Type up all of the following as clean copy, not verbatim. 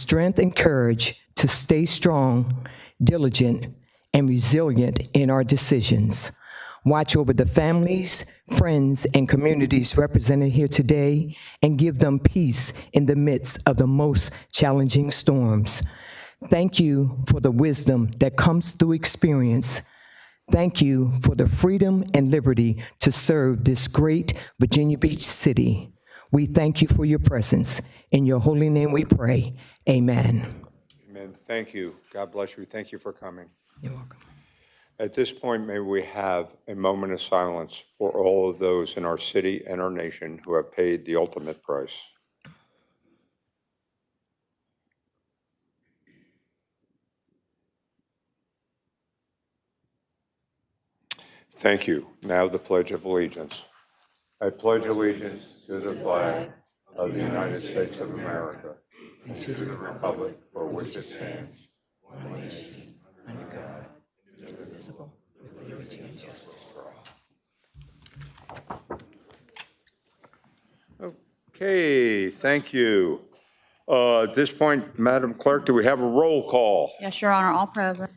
strength and courage to stay strong, diligent, and resilient in our decisions. Watch over the families, friends, and communities represented here today and give them peace in the midst of the most challenging storms. Thank you for the wisdom that comes through experience. Thank you for the freedom and liberty to serve this great Virginia Beach city. We thank you for your presence. In your holy name we pray. Amen. Amen. Thank you. God bless you. Thank you for coming. You're welcome. At this point, may we have a moment of silence for all of those in our city and our nation who have paid the ultimate price. Thank you. Now the Pledge of Allegiance. I pledge allegiance to the flag of the United States of America and to the republic for which it stands, one nation, Under God, indivisible, with liberty and justice for all. Okay, thank you. At this point, Madam Clerk, do we have a roll call? Yes, Your Honor, all present.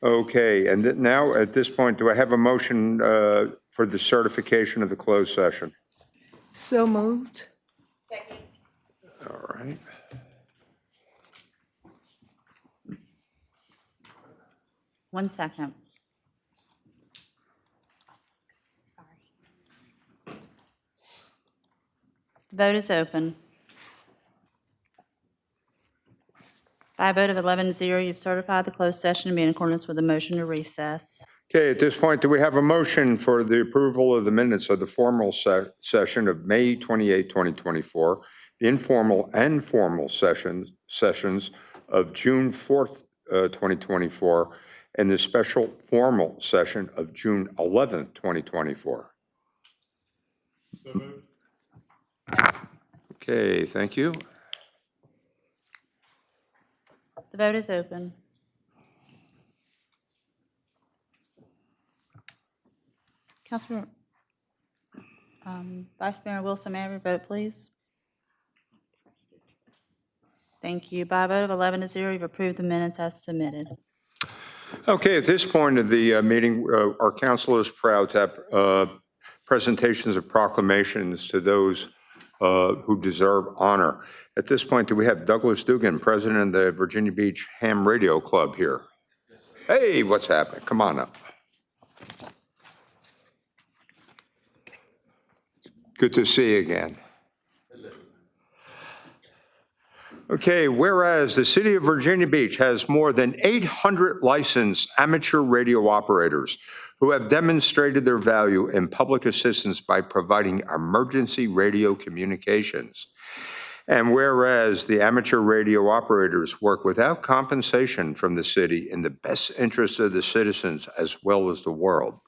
Okay, and now at this point, do I have a motion for the certification of the closed session? So moved. All right. One second. Sorry. The vote is open. By a vote of 11-0, you've certified the closed session to be in accordance with the motion to recess. Okay, at this point, do we have a motion for the approval of the minutes of the formal session of May 28, 2024, the informal and formal sessions of June 4th, 2024, and the special formal session of June 11th, 2024? So moved. Okay, thank you. The vote is open. Councilman, Vice Mayor Wilson, may I have your vote, please? Thank you. By a vote of 11-0, you've approved the minutes as submitted. Okay, at this point of the meeting, our council is proud to have presentations of proclamations to those who deserve honor. At this point, do we have Douglas Dugan, president of the Virginia Beach Ham Radio Club here? Hey, what's happening? Come on up. Good to see you again. Okay, whereas the city of Virginia Beach has more than 800 licensed amateur radio operators who have demonstrated their value in public assistance by providing emergency radio communications. And whereas the amateur radio operators work without compensation from the city in the best interest of the citizens as well as the world.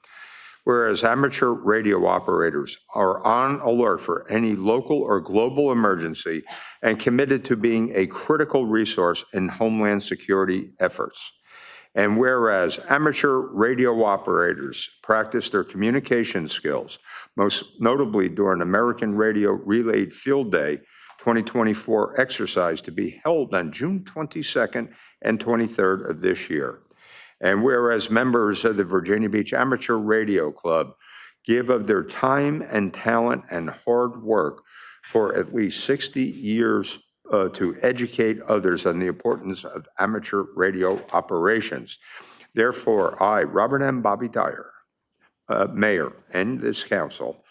Whereas amateur radio operators are on alert for any local or global emergency and committed to being a critical resource in homeland security efforts. And whereas amateur radio operators practice their communication skills, most notably during American Radio Relay Field Day 2024 exercise to be held on June 22nd and 23rd of this year. And whereas members of the Virginia Beach Amateur Radio Club give of their time and talent and hard work for at least 60 years to educate others on the importance of amateur radio operations. Therefore, I, Robert M. Bobby Dyer, Mayor, and this council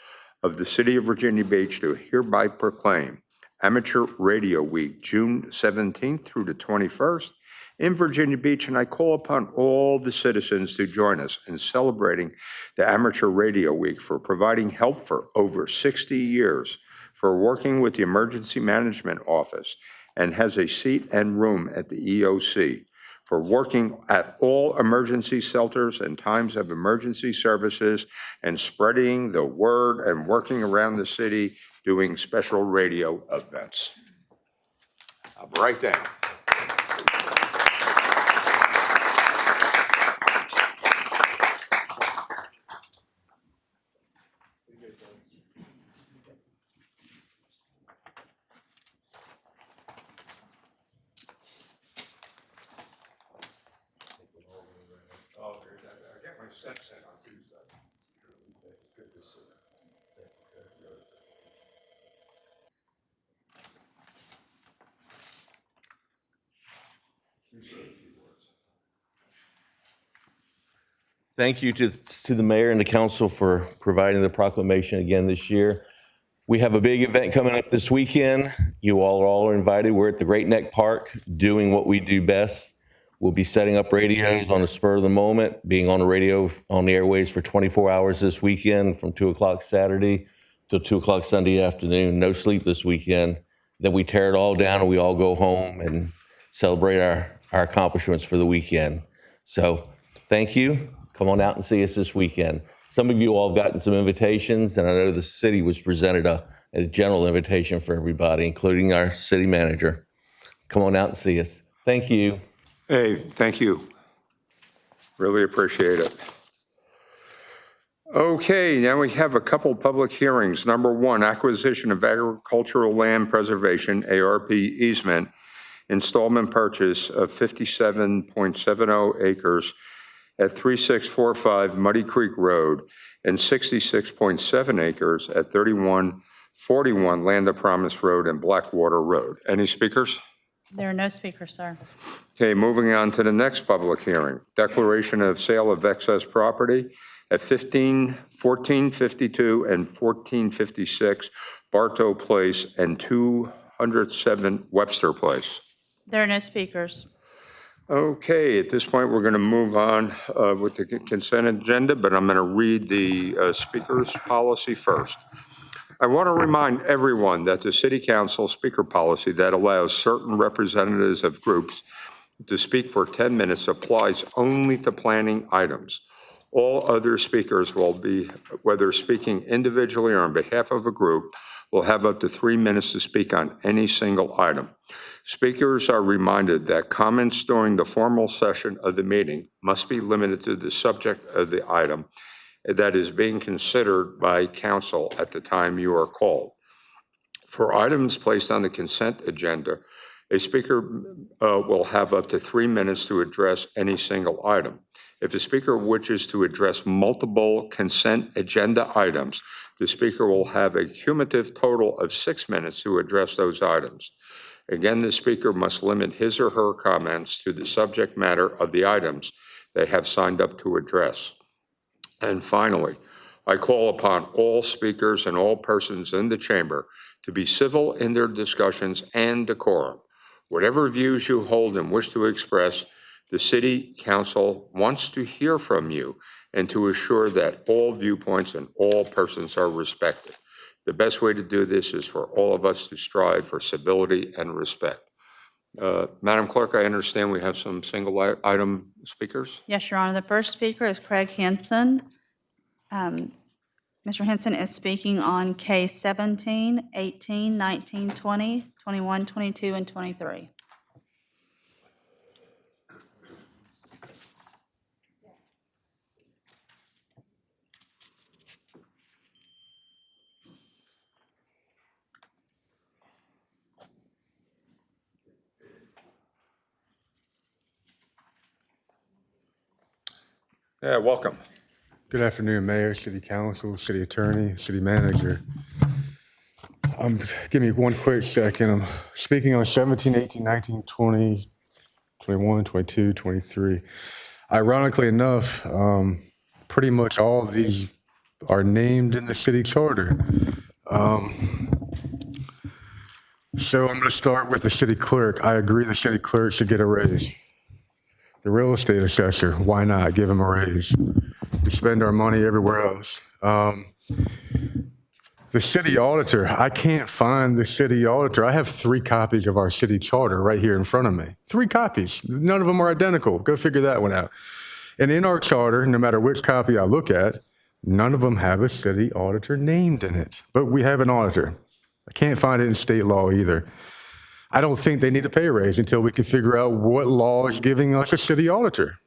of the City of Virginia Beach do hereby proclaim Amateur Radio Week, June 17th through the 21st in Virginia Beach, and I call upon all the citizens to join us in celebrating the Amateur Radio Week for providing help for over 60 years, for working with the Emergency Management Office and has a seat and room at the EOC, for working at all emergency shelters in times of emergency services and spreading the word and working around the city doing special radio events. I'll be right down. Thank you to the mayor and the council for providing the proclamation again this year. We have a big event coming up this weekend. You all are invited. We're at the Great Neck Park doing what we do best. We'll be setting up radios on the spur of the moment, being on the radio on the airways for 24 hours this weekend from 2 o'clock Saturday till 2 o'clock Sunday afternoon. No sleep this weekend. Then we tear it all down and we all go home and celebrate our accomplishments for the weekend. So thank you. Come on out and see us this weekend. Some of you all have gotten some invitations, and I know the city was presented a general invitation for everybody, including our city manager. Come on out and see us. Thank you. Hey, thank you. Really appreciate it. Okay, now we have a couple public hearings. Number one, acquisition of agricultural land preservation, ARP easement, installment purchase of 57.70 acres at 3645 Muddy Creek Road and 66.7 acres at 3141 Land of Promise Road and Blackwater Road. Any speakers? There are no speakers, sir. Okay, moving on to the next public hearing. Declaration of sale of excess property at 1452 and 1456 Bartow Place and 207 Webster Place. There are no speakers. Okay, at this point, we're going to move on with the consent agenda, but I'm going to read the speaker's policy first. I want to remind everyone that the City Council speaker policy that allows certain representatives of groups to speak for 10 minutes applies only to planning items. All other speakers will be, whether speaking individually or on behalf of a group, will have up to 3 minutes to speak on any single item. Speakers are reminded that comments during the formal session of the meeting must be limited to the subject of the item that is being considered by council at the time you are called. For items placed on the consent agenda, a speaker will have up to 3 minutes to address any single item. If a speaker wishes to address multiple consent agenda items, the speaker will have a cumulative total of 6 minutes to address those items. Again, the speaker must limit his or her comments to the subject matter of the items they have signed up to address. And finally, I call upon all speakers and all persons in the chamber to be civil in their discussions and decorum. Whatever views you hold and wish to express, the City Council wants to hear from you and to assure that all viewpoints and all persons are respected. The best way to do this is for all of us to strive for civility and respect. Madam Clerk, I understand we have some single item speakers. Yes, Your Honor. The first speaker is Craig Henson. Mr. Henson is speaking on case 17, 18, 19, 20, 21, 22, and 23. Yeah, welcome. Good afternoon, Mayor, City Council, City Attorney, City Manager. Give me one quick second. I'm speaking on 17, 18, 19, 20, 21, 22, 23. Ironically enough, pretty much all of these are named in the city charter. So I'm going to start with the city clerk. I agree the city clerk should get a raise. The real estate assessor, why not give him a raise? We spend our money everywhere else. The city auditor, I can't find the city auditor. I have 3 copies of our city charter right here in front of me. 3 copies. None of them are identical. Go figure that one out. And in our charter, no matter which copy I look at, none of them have a city auditor named in it. But we have an auditor. I can't find it in state law either. I don't think they need a pay raise until we can figure out what law is giving us a city auditor.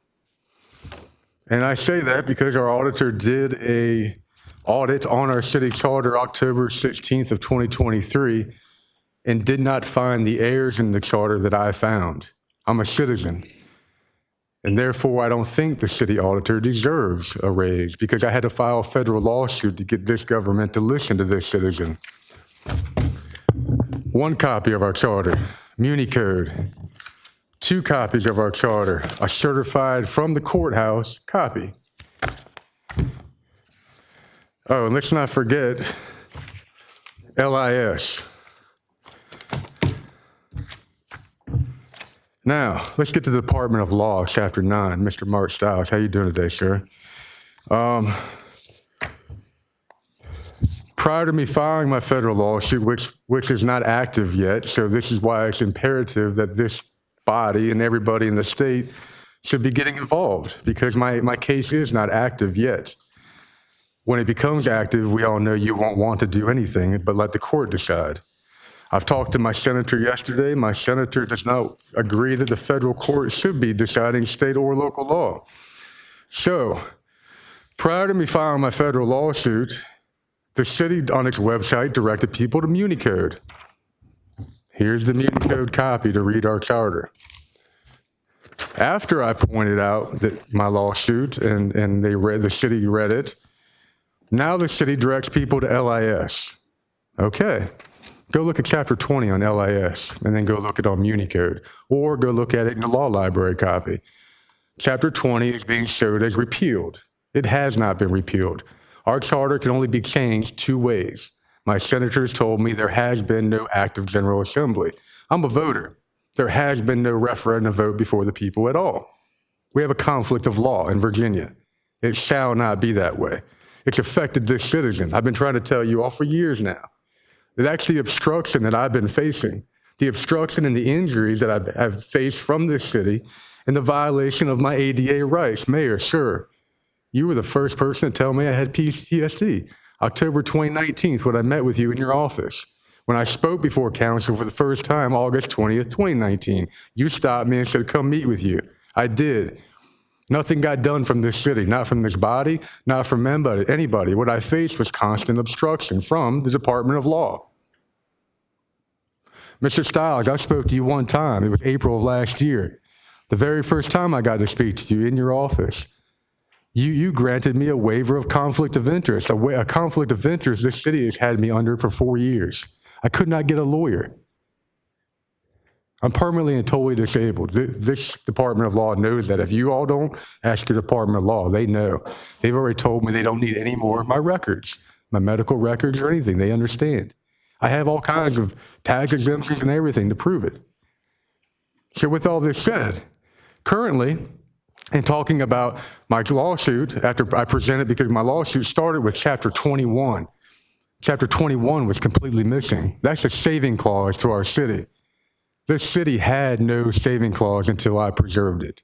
And I say that because our auditor did a audit on our city charter October 16th of 2023 and did not find the errors in the charter that I found. I'm a citizen. And therefore, I don't think the city auditor deserves a raise because I had to file a federal lawsuit to get this government to listen to this citizen. 1 copy of our charter, Muni Code. 2 copies of our charter, a certified from the courthouse copy. Oh, and let's not forget LIS. Now, let's get to the Department of Law, Chapter 9. Mr. Mark Stiles, how you doing today, sir? Prior to me filing my federal lawsuit, which is not active yet, so this is why it's imperative that this body and everybody in the state should be getting involved, because my case is not active yet. When it becomes active, we all know you won't want to do anything but let the court decide. I've talked to my senator yesterday. My senator does not agree that the federal court should be deciding state or local law. So, prior to me filing my federal lawsuit, the city on its website directed people to MuniCode. Here's the MuniCode copy to read our charter. After I pointed out that my lawsuit and the city read it, now the city directs people to LIS. Okay. Go look at Chapter 20 on LIS, and then go look at it on MuniCode, or go look at it in the law library copy. Chapter 20 is being showed as repealed. It has not been repealed. Our charter can only be changed two ways. My senators told me there has been no active General Assembly. I'm a voter. There has been no referendum vote before the people at all. We have a conflict of law in Virginia. It shall not be that way. It's affected this citizen. I've been trying to tell you all for years now. That's the obstruction that I've been facing, the obstruction and the injuries that I've faced from this city, and the violation of my ADA rights. Mayor, sir, you were the first person to tell me I had PTSD. October 2019, when I met with you in your office. When I spoke before council for the first time, August 20th, 2019, you stopped me and said, come meet with you. I did. Nothing got done from this city, not from this body, not from anybody. What I faced was constant obstruction from the Department of Law. Mr. Stiles, I spoke to you one time. It was April of last year. The very first time I got to speak to you in your office, you granted me a waiver of conflict of interest, a conflict of interest this city has had me under for 4 years. I could not get a lawyer. I'm permanently and totally disabled. This Department of Law knows that. If you all don't, ask your Department of Law. They know. They've already told me they don't need any more of my records, my medical records or anything. They understand. I have all kinds of tax exemptions and everything to prove it. So with all this said, currently, in talking about my lawsuit, after I presented, because my lawsuit started with Chapter 21. Chapter 21 was completely missing. That's a saving clause to our city. This city had no saving clause until I preserved it.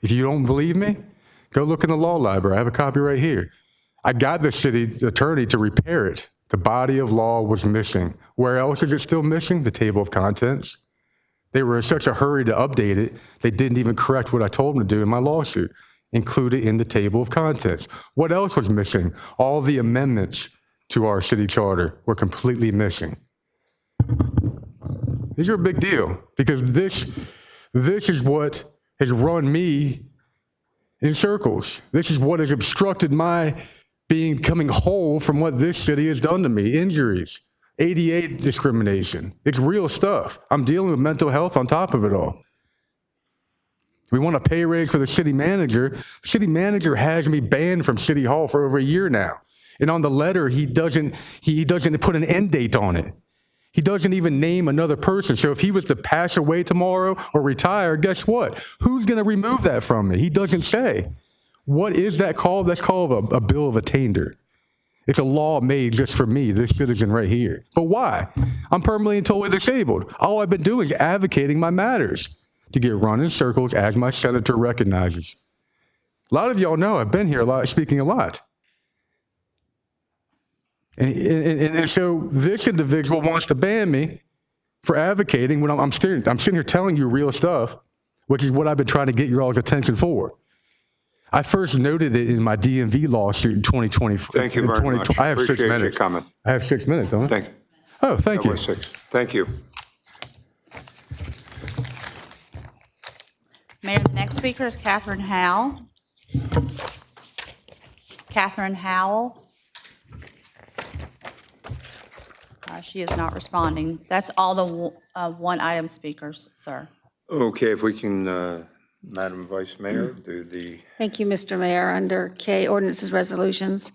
If you don't believe me, go look in the law library. I have a copy right here. I got the city attorney to repair it. The body of law was missing. Where else is it still missing? The table of contents. They were in such a hurry to update it, they didn't even correct what I told them to do in my lawsuit, include it in the table of contents. What else was missing? All the amendments to our city charter were completely missing. These are a big deal, because this is what has run me in circles. This is what has obstructed my becoming whole from what this city has done to me. Injuries, ADA discrimination. It's real stuff. I'm dealing with mental health on top of it all. We want a pay raise for the city manager. The city manager has me banned from City Hall for over a year now. And on the letter, he doesn't put an end date on it. He doesn't even name another person. So if he was to pass away tomorrow or retire, guess what? Who's going to remove that from me? He doesn't say. What is that called? That's called a bill of attainder. It's a law made just for me, this citizen right here. But why? I'm permanently and totally disabled. All I've been doing is advocating my matters to get run in circles, as my senator recognizes. A lot of y'all know I've been here a lot, speaking a lot. And so this individual wants to ban me for advocating when I'm sitting here telling you real stuff, which is what I've been trying to get your all's attention for. I first noted it in my DMV lawsuit in 2020. Thank you very much. I have 6 Appreciate minutes. your comment. I have 6 minutes, don't I? Thank you. Oh, thank That you. was 6. Thank you. Mayor, the next speaker is Catherine Howell. Catherine Howell. She is not responding. That's all the one item speakers, sir. Okay, if we can Madam Vice Mayor, do the, Thank you, Mr. Mayor. Under K, ordinances, resolutions.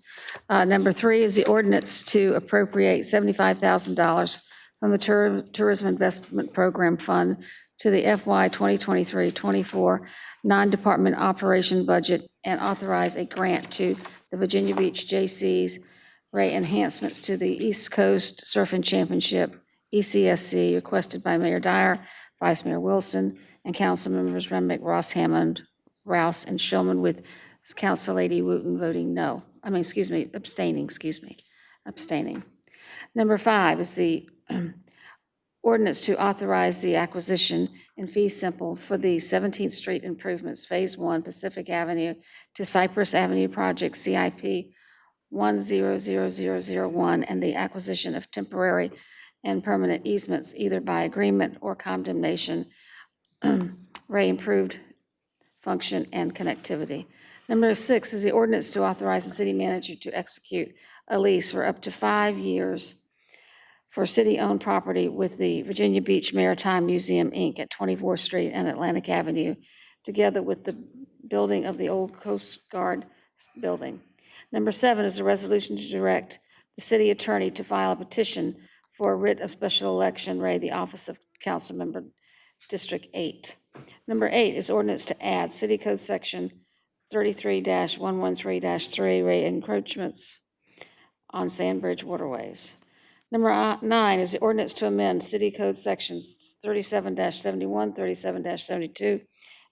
Number 3 is the ordinance to appropriate $75,000 from the Tourism Investment Program Fund to the FY 2023-24 non-department operation budget and authorize a grant to the Virginia Beach J.C.'s Ray enhancements to the East Coast Surfing Championship, ECSC, requested by Mayor Dyer, Vice Mayor Wilson, and council members Remick, Ross Hammond, Rouse, and Shulman, with Council Lady Wooten voting no. Abstaining. Number 5 is the ordinance to authorize the acquisition in fee simple for the 17th Street improvements, Phase 1, Pacific Avenue to Cypress Avenue Project, CIP 100001, and the acquisition of temporary and permanent easements, either by agreement or condemnation, Ray improved function and connectivity. Number 6 is the ordinance to authorize the city manager to execute a lease for up to 5 years for city-owned property with the Virginia Beach Maritime Museum, Inc. at 24th Street and Atlantic Avenue, together with the building of the old Coast Guard building. Number 7 is a resolution to direct the city attorney to file a petition for a writ of special election, Ray, the office of council member, District 8. Number 8 is ordinance to add City Code Section 33-113-3, Ray, encroachments on Sandbridge waterways. Number 9 is the ordinance to amend City Code Sections 37-71, 37-72,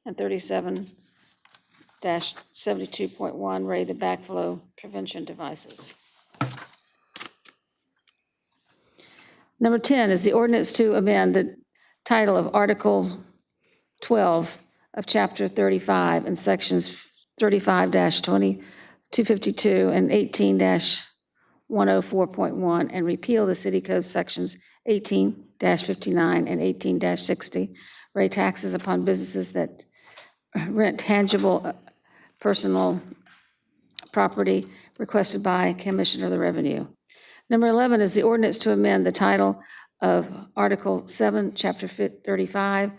and 37-72.1, Ray, the backflow prevention devices. Number 10 is the ordinance to amend the title of Article 12 of Chapter 35 and Sections 35-252 and 18-104.1, and repeal the City Code Sections 18-59 and 18-60, Ray, taxes upon businesses that rent tangible personal property, requested by Commissioner of the Revenue. Number 11 is the ordinance to amend the title of Article 7, Chapter 35,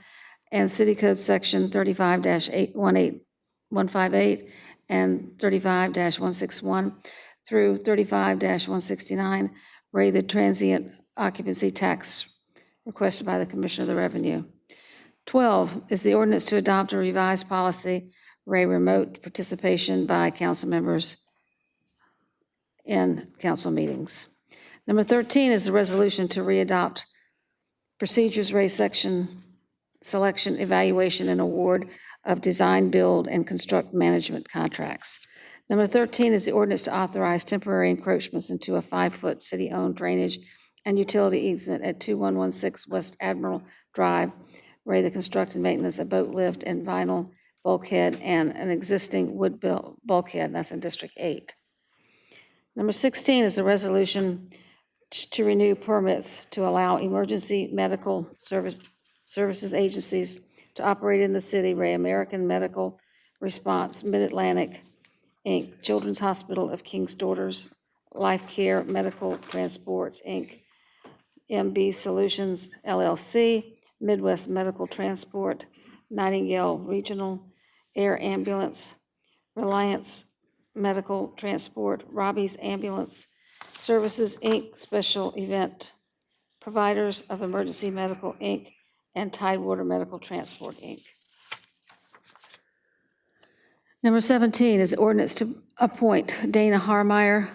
and City Code Section 35-158 and 35-161 through 35-169, Ray, the transient occupancy tax, requested by the Commissioner of the Revenue. 12 is the ordinance to adopt a revised policy, Ray, remote participation by council members in council meetings. Number 13 is the resolution to readopt procedures, Ray, section selection, evaluation, and award of design, build, and construct management contracts. Number 13 is the ordinance to authorize temporary encroachments into a 5-foot city-owned drainage and utility easement at 2116 West Admiral Drive, Ray, the construct and maintenance of boat lift and vinyl bulkhead and an existing wood bulkhead, that's in District 8. Number 16 is a resolution to renew permits to allow emergency medical services agencies to operate in the city, Ray, American Medical Response, Mid-Atlantic, Inc., Children's Hospital of King's Daughters, Life Care Medical Transports, Inc., MB Solutions, LLC, Midwest Medical Transport, Nightingale Regional Air Ambulance, Reliance Medical Transport, Robbie's Ambulance Services, Inc., Special Event Providers of Emergency Medical, Inc., and Tidewater Medical Transport, Inc. Number 17 is ordinance to appoint Dana Harmeyer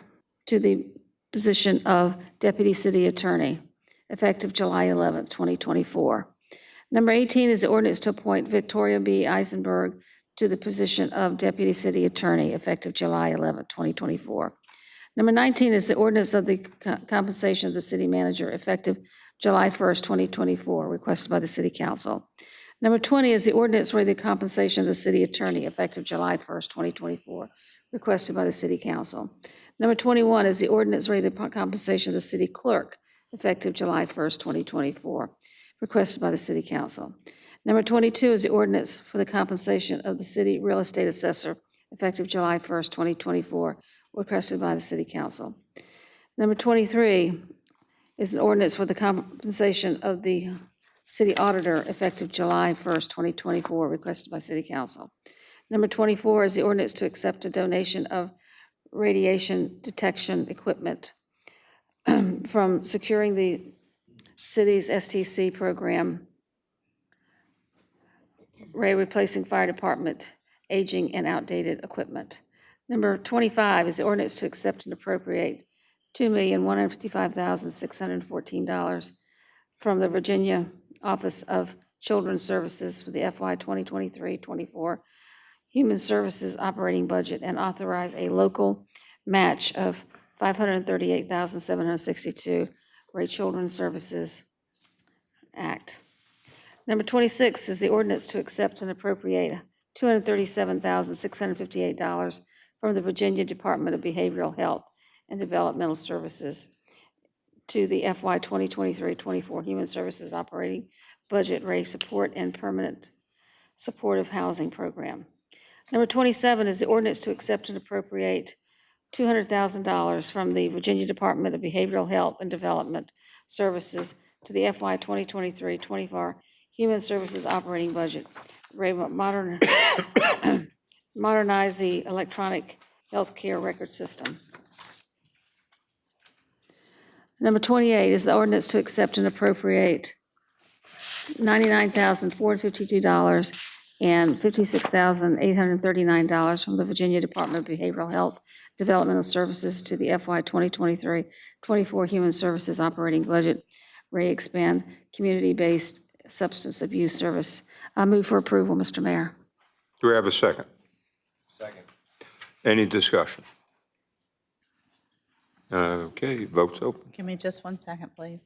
to the position of Deputy City Attorney, effective July 11th, 2024. Number 18 is the ordinance to appoint Victoria B. Eisenberg to the position of Deputy City Attorney, effective July 11th, 2024. Number 19 is the ordinance of the compensation of the city manager, effective July 1st, 2024, requested by the City Council. Number 20 is the ordinance for the compensation of the city attorney, effective July 1st, 2024, requested by the City Council. Number 21 is the ordinance for the compensation of the city clerk, effective July 1st, 2024, requested by the City Council. Number 22 is the ordinance for the compensation of the city real estate assessor, effective July 1st, 2024, requested by the City Council. Number 23 is an ordinance for the compensation of the city auditor effective July 1st, 2024, requested by City Council. Number 24 is the ordinance to accept a donation of radiation detection equipment from securing the city's STC program, replacing fire department aging and outdated equipment. Number 25 is the ordinance to accept and appropriate $2,155,614 from the Virginia Office of Children's Services for the FY 2023-24 Human Services operating budget and authorize a local match of $538,762 for a Children's Services Act. Number 26 is the ordinance to accept and appropriate $237,658 from the Virginia Department of Behavioral Health and Developmental Services to the FY 2023-24 Human Services Operating Budget Rate Support and Permanent Supportive Housing Program. Number 27 is the ordinance to accept and appropriate $200,000 from the Virginia Department of Behavioral Health and Development Services to the FY 2023-24 Human Services Operating Budget, modernize the electronic healthcare record system. Number 28 is the ordinance to accept and appropriate $99,452 and $56,839 from the Virginia Department of Behavioral Health Developmental Services to the FY 2023-24 Human Services Operating Budget, expand community-based substance abuse service. I move for approval, Mr. Mayor. Do we have a second? Second. Any discussion? Okay, vote's open. Give me just 1 second, please.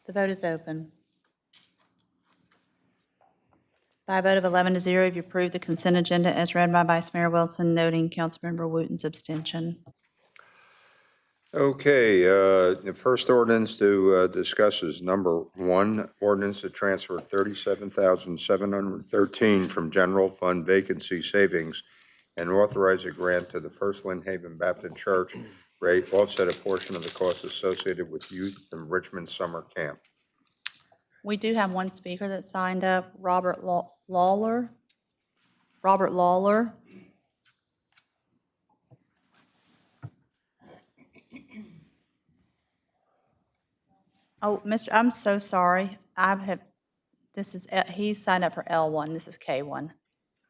The vote is open. By a vote of 11 to 0, you've approved the consent agenda as read by Vice Mayor Wilson, noting Councilmember Wooten's abstention. Okay, the first ordinance to discuss is number 1, ordinance to transfer $37,713 from general fund vacancy savings and authorize a grant to the First Lynn Haven Baptist Church rate offset a portion of the costs associated with youth enrichment summer camp. We do have one speaker that signed up, Robert Lawler. Robert Lawler. Oh, Mr., I'm so sorry. He signed up for L1. This is K1.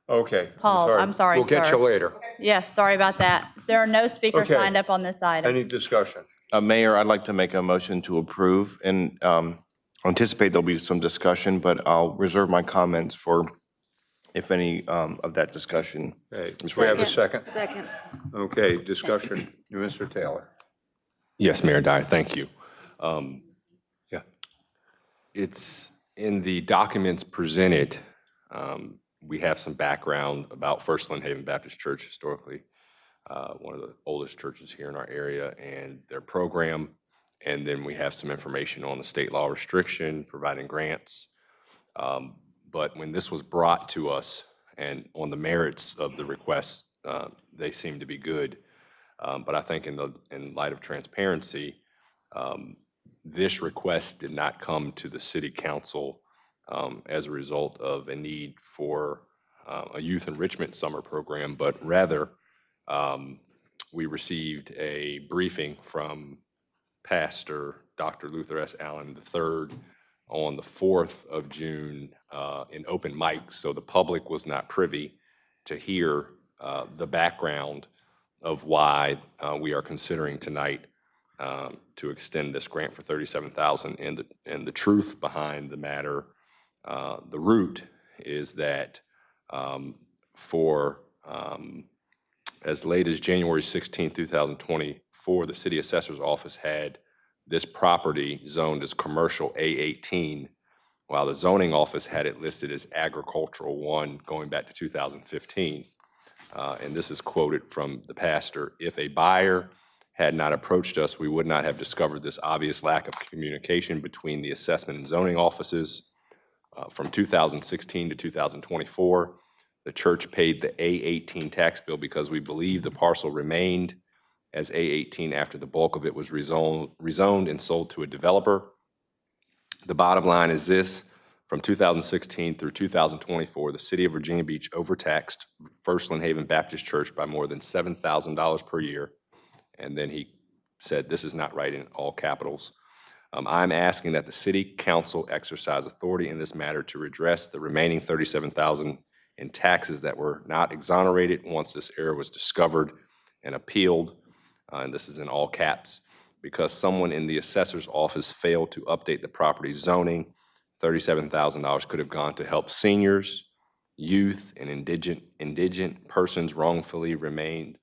Okay. Pause. I'm sorry, We'll get sir. you later. Yes, sorry about that. There are no speakers Okay. signed up on this item. Any discussion? Mayor, I'd like to make a motion to approve and anticipate there'll be some discussion, but I'll reserve my comments for if any of that discussion. Okay, do we have a second? Second. Okay, discussion, Mr. Taylor. Yes, Mayor Dyer, thank you. Yeah. It's in the documents presented, we have some background about First Lynn Haven Baptist Church historically, one of the oldest churches here in our area, and their program. And then we have some information on the state law restriction providing grants. But when this was brought to us and on the merits of the request, they seem to be good. But I think in light of transparency, this request did not come to the city council as a result of a need for a youth enrichment summer program, but rather we received a briefing from Pastor Dr. Luther S. Allen III on the 4th of June in open mic, so the public was not privy to hear the background of why we are considering tonight to extend this grant for $37,000. And the truth behind the matter, the root is that for as late as January 16, 2024, the city assessor's office had this property zoned as commercial A18, while the zoning office had it listed as agricultural 1 going back to 2015. And this is quoted from the pastor: "If a buyer had not approached us, we would not have discovered this obvious lack of communication between the assessment and zoning offices. From 2016 to 2024, the church paid the A18 tax bill because we believed the parcel remained as A18 after the bulk of it was rezoned and sold to a developer. The bottom line is this: from 2016 through 2024, the city of Virginia Beach overtaxed First Lynn Haven Baptist Church by more than $7,000 per year. And then he said, "This is not right," in all capitals. I'm asking that the city council exercise authority in this matter to redress the remaining $37,000 in taxes that were not exonerated once this error was discovered and appealed, and this is in all caps, because someone in the assessor's office failed to update the property zoning. $37,000 could have gone to help seniors, youth, and indigent persons wrongfully remains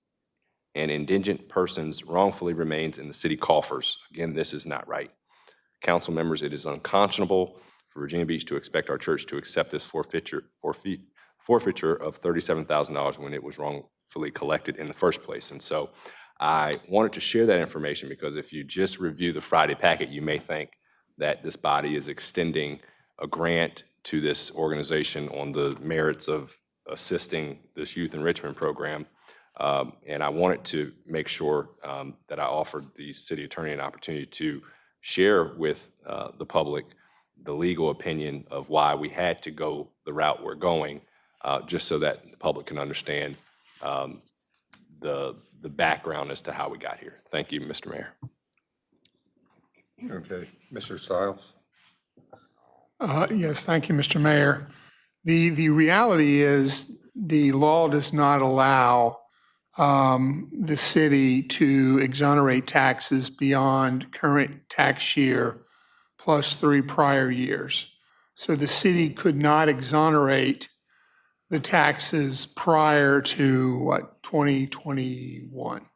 in the city coffers. Again, this is not right. Council members, it is unconscionable for Virginia Beach to expect our church to accept this forfeiture of $37,000 when it was wrongfully collected in the first place. And so I wanted to share that information because if you just review the Friday packet, you may think that this body is extending a grant to this organization on the merits of assisting this youth enrichment program. And I wanted to make sure that I offered the city attorney an opportunity to share with the public the legal opinion of why we had to go the route we're going, just so that the public can understand the background as to how we got here. Thank you, Mr. Mayor. Okay, Mr. Stiles? Yes, thank you, Mr. Mayor. The reality is the law does not allow the city to exonerate taxes beyond current tax year plus 3 prior years. So the city could not exonerate the taxes prior to, 2021.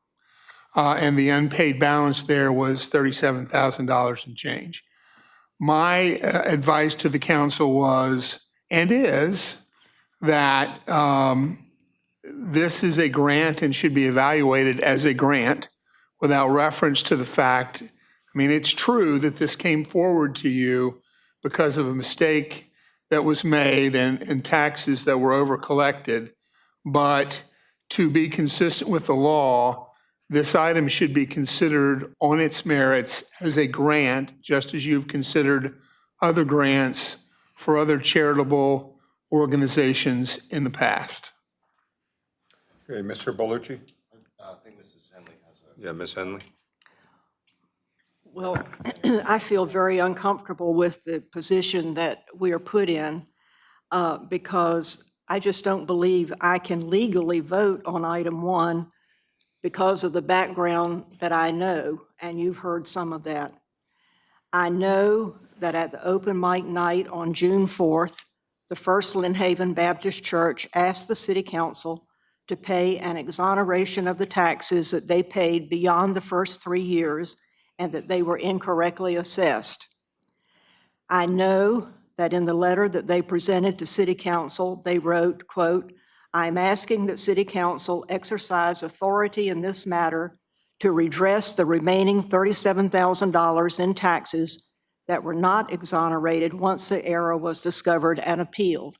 And the unpaid balance there was $37,000 and change. My advice to the council was, and is, that this is a grant and should be evaluated as a grant without reference to the fact, it's true that this came forward to you because of a mistake that was made and taxes that were over collected, but to be consistent with the law, this item should be considered on its merits as a grant, just as you've considered other grants for other charitable organizations in the past. Okay, Mr. Bellucci? I think Mrs. Henley has a... Yeah, Ms. Henley? Well, I feel very uncomfortable with the position that we are put in because I just don't believe I can legally vote on item 1 because of the background that I know, and you've heard some of that. I know that at the open mic night on June 4th, the First Lynn Haven Baptist Church asked the City Council to pay an exoneration of the taxes that they paid beyond the first 3 years and that they were incorrectly assessed. I know that in the letter that they presented to City Council, they wrote, quote, "I'm asking that City Council exercise authority in this matter to redress the remaining $37,000 in taxes that were not exonerated once the error was discovered and appealed."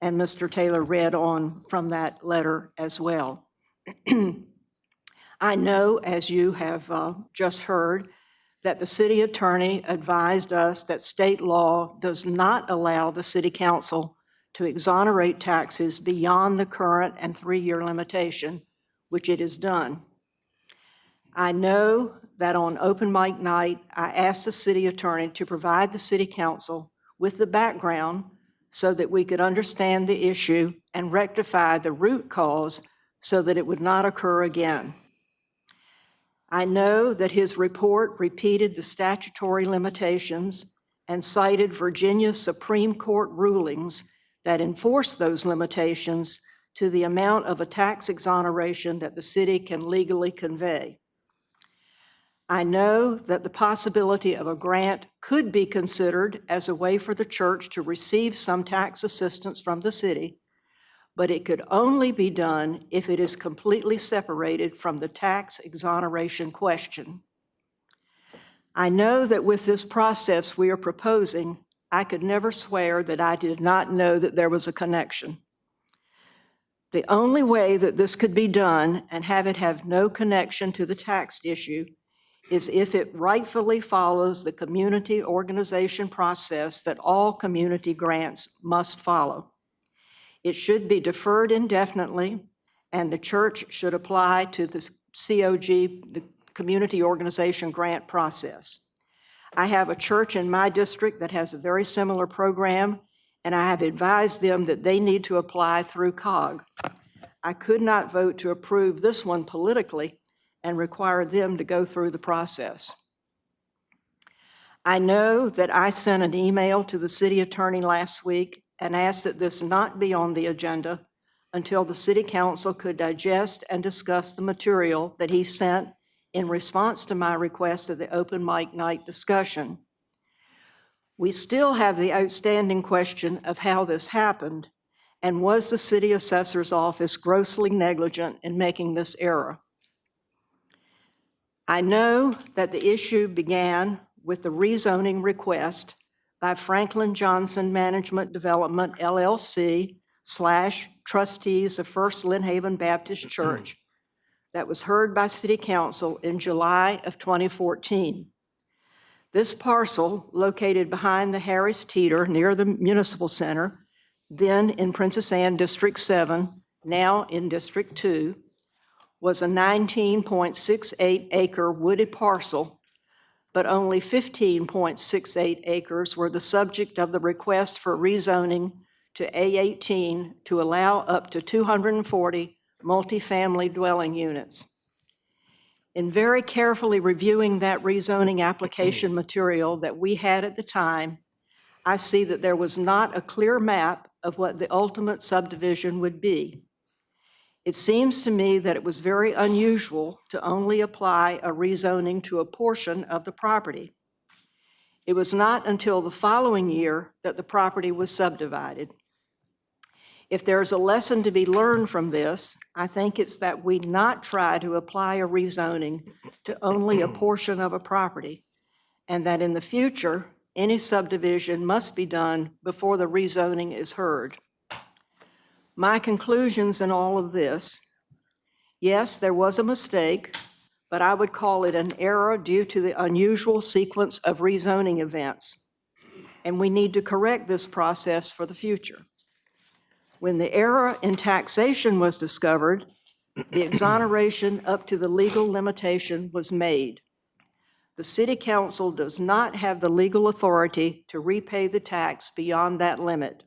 And Mr. Taylor read on from that letter as well. I know, as you have just heard, that the city attorney advised us that state law does not allow the City Council to exonerate taxes beyond the current and 3-year limitation, which it has done. I know that on open mic night, I asked the city attorney to provide the City Council with the background so that we could understand the issue and rectify the root cause so that it would not occur again. I know that his report repeated the statutory limitations and cited Virginia Supreme Court rulings that enforce those limitations to the amount of a tax exoneration that the city can legally convey. I know that the possibility of a grant could be considered as a way for the church to receive some tax assistance from the city, but it could only be done if it is completely separated from the tax exoneration question. I know that with this process we are proposing, I could never swear that I did not know that there was a connection. The only way that this could be done and have it have no connection to the tax issue is if it rightfully follows the community organization process that all community grants must follow. It should be deferred indefinitely, and the church should apply to the COG, the Community Organization Grant process. I have a church in my district that has a very similar program, and I have advised them that they need to apply through COG. I could not vote to approve this one politically and require them to go through the process. I know that I sent an email to the city attorney last week and asked that this not be on the agenda until the city council could digest and discuss the material that he sent in response to my request of the open mic night discussion. We still have the outstanding question of how this happened, and was the city assessor's office grossly negligent in making this error? I know that the issue began with the rezoning request by Franklin Johnson Management Development LLC / trustees of First Lynn Haven Baptist Church that was heard by City Council in July of 2014. This parcel, located behind the Harris Teeter near the Municipal Center, then in Princess Anne District 7, now in District 2, was a 19.68 acre wooded parcel, but only 15.68 acres were the subject of the request for rezoning to A18 to allow up to 240 multifamily dwelling units. In very carefully reviewing that rezoning application material that we had at the time, I see that there was not a clear map of what the ultimate subdivision would be. It seems to me that it was very unusual to only apply a rezoning to a portion of the property. It was not until the following year that the property was subdivided. If there's a lesson to be learned from this, I think it's that we not try to apply a rezoning to only a portion of a property, and that in the future, any subdivision must be done before the rezoning is heard. My conclusions in all of this: yes, there was a mistake, but I would call it an error due to the unusual sequence of rezoning events, and we need to correct this process for the future. When the error in taxation was discovered, the exoneration up to the legal limitation was made. The City Council does not have the legal authority to repay the tax beyond that limit.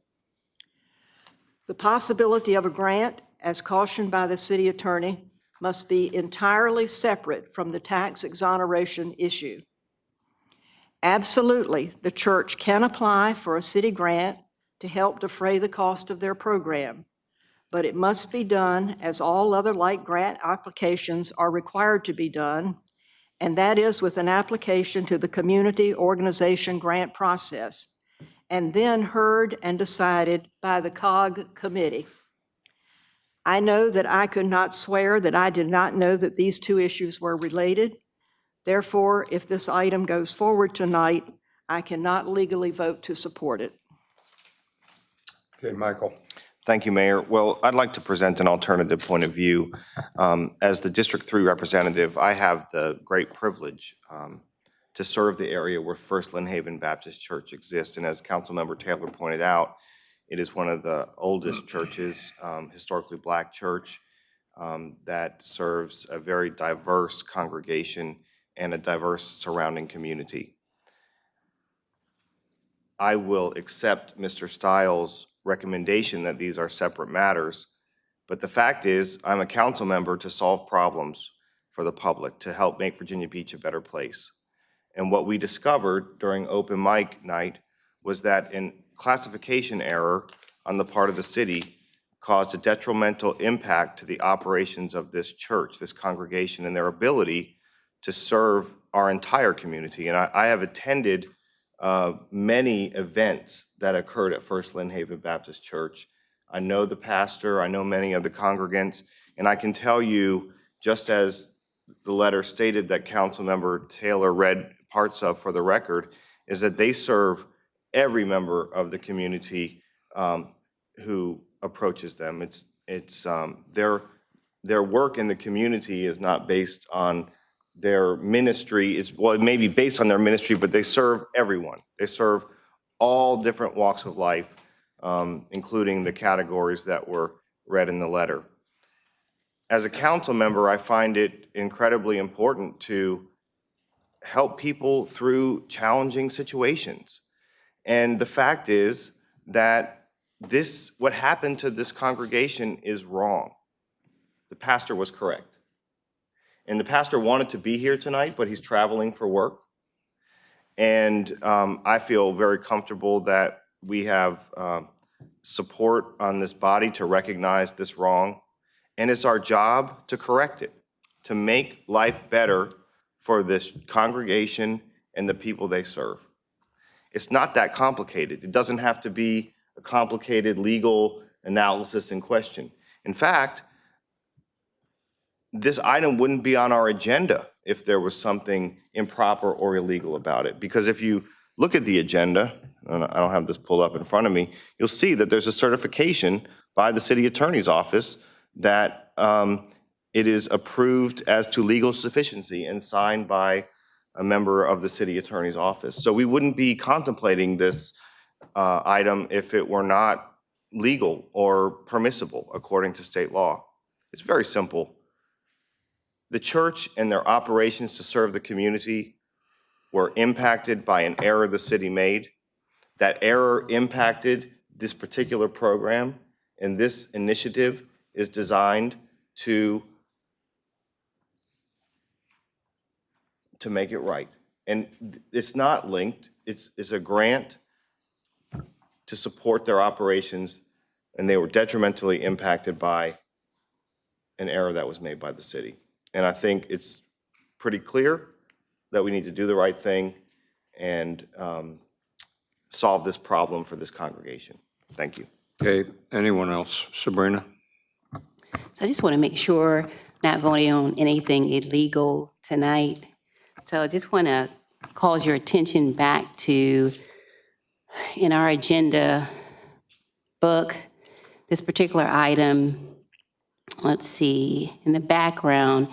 The possibility of a grant, as cautioned by the city attorney, must be entirely separate from the tax exoneration issue. Absolutely, the church can apply for a city grant to help defray the cost of their program, but it must be done as all other like grant applications are required to be done, and that is with an application to the Community Organization Grant process, and then heard and decided by the COG committee. I know that I could not swear that I did not know that these two issues were related. Therefore, if this item goes forward tonight, I cannot legally vote to support it. Okay, Michael. Thank you, Mayor. Well, I'd like to present an alternative point of view. As the District 3 representative, I have the great privilege to serve the area where First Lynn Haven Baptist Church exists. And as Councilmember Taylor pointed out, it is one of the oldest churches, historically Black church, that serves a very diverse congregation and a diverse surrounding community. I will accept Mr. Stiles' recommendation that these are separate matters, but the fact is I'm a council member to solve problems for the public, to help make Virginia Beach a better place. And what we discovered during open mic night was that an classification error on the part of the city caused a detrimental impact to the operations of this church, this congregation, and their ability to serve our entire community. And I have attended many events that occurred at First Lynn Haven Baptist Church. I know the pastor, I know many of the congregants, and I can tell you, just as the letter stated that Councilmember Taylor read parts of for the record, is that they serve every member of the community who approaches them. It's their work in the community is not based on their ministry. Well, it may be based on their ministry, but they serve everyone. They serve all different walks of life, including the categories that were read in the letter. As a council member, I find it incredibly important to help people through challenging situations. And the fact is that what happened to this congregation is wrong. The pastor was correct. And the pastor wanted to be here tonight, but he's traveling for work. And I feel very comfortable that we have support on this body to recognize this wrong. And it's our job to correct it, to make life better for this congregation and the people they serve. It's not that complicated. It doesn't have to be a complicated legal analysis and question. In fact, this item wouldn't be on our agenda if there was something improper or illegal about it. Because if you look at the agenda, and I don't have this pulled up in front of me, you'll see that there's a certification by the city attorney's office that it is approved as to legal sufficiency and signed by a member of the city attorney's office. So we wouldn't be contemplating this item if it were not legal or permissible according to state law. It's very simple. The church and their operations to serve the community were impacted by an error the city made. That error impacted this particular program, and this initiative is designed to make it right. And it's not linked. It's a grant to support their operations, and they were detrimentally impacted by an error that was made by the city. And I think it's pretty clear that we need to do the right thing and solve this problem for this congregation. Thank you. Okay, anyone else? Sabrina? So I just want to make sure not voting on anything illegal tonight. So I just want to cause your attention back to, in our agenda book, this particular item, let's see, in the background,